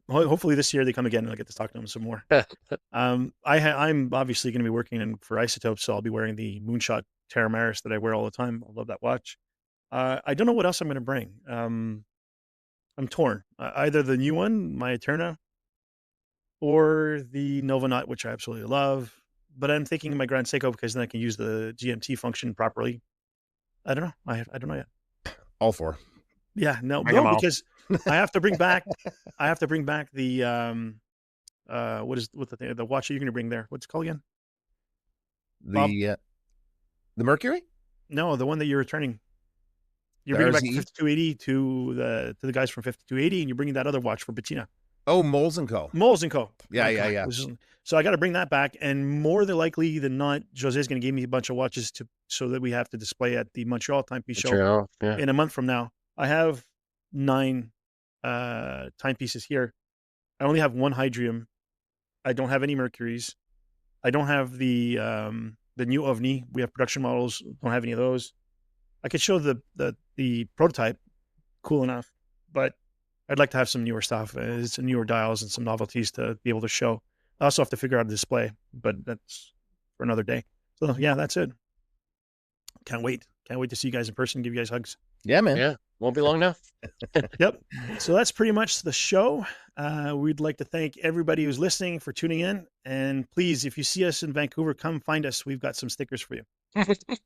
Hopefully this year they come again and I'll get to talk to them some more. I'm obviously going to be working for Isotopes, so I'll be wearing the Moonshot Terramaris that I wear all the time. I love that watch. I don't know what else I'm going to bring. I'm torn. Either the new one, my Eterna, or the Nova Knot, which I absolutely love. But I'm thinking my Grand Seiko because then I can use the GMT function properly. I don't know. I don't know yet.
All 4.
Yeah, no, because I have to bring back. The the watch you're going to bring there? What's it called again?
The Mercury?
No, the one that you're returning. You're bringing back 5280 to the guys from 5280, and you're bringing that other watch for Bettina.
Oh, Moles & Co. Yeah.
So I got to bring that back, and more than likely than not, Jose's going to give me a bunch of watches so that we have to display at the Montreal Timepiece Show in a month from now. I have 9 timepieces here. I only have 1 Hydrium. I don't have any Mercuries. I don't have the new OVNI. We have production models. Don't have any of those. I could show the prototype. Cool enough, but I'd like to have some newer stuff, some newer dials and some novelties to be able to show. I also have to figure out a display, but that's for another day. So yeah, that's it. Can't wait to see you guys in person, give you guys hugs.
Yeah, man.
Yeah, won't be long now.
Yep. So that's pretty much the show. We'd like to thank everybody who's listening for tuning in. And please, if you see us in Vancouver, come find us. We've got some stickers for you.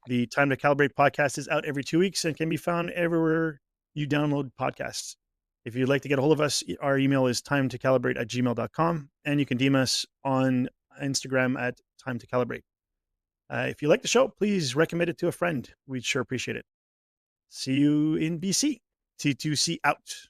The Time to Calibrate podcast is out every 2 weeks and can be found everywhere you download podcasts. If you'd like to get a hold of us, our email is timetocalibrate@gmail.com, and you can DM us on Instagram at timetocalibrate. If you like the show, please recommend it to a friend. We'd sure appreciate it. See you in BC. T2C out.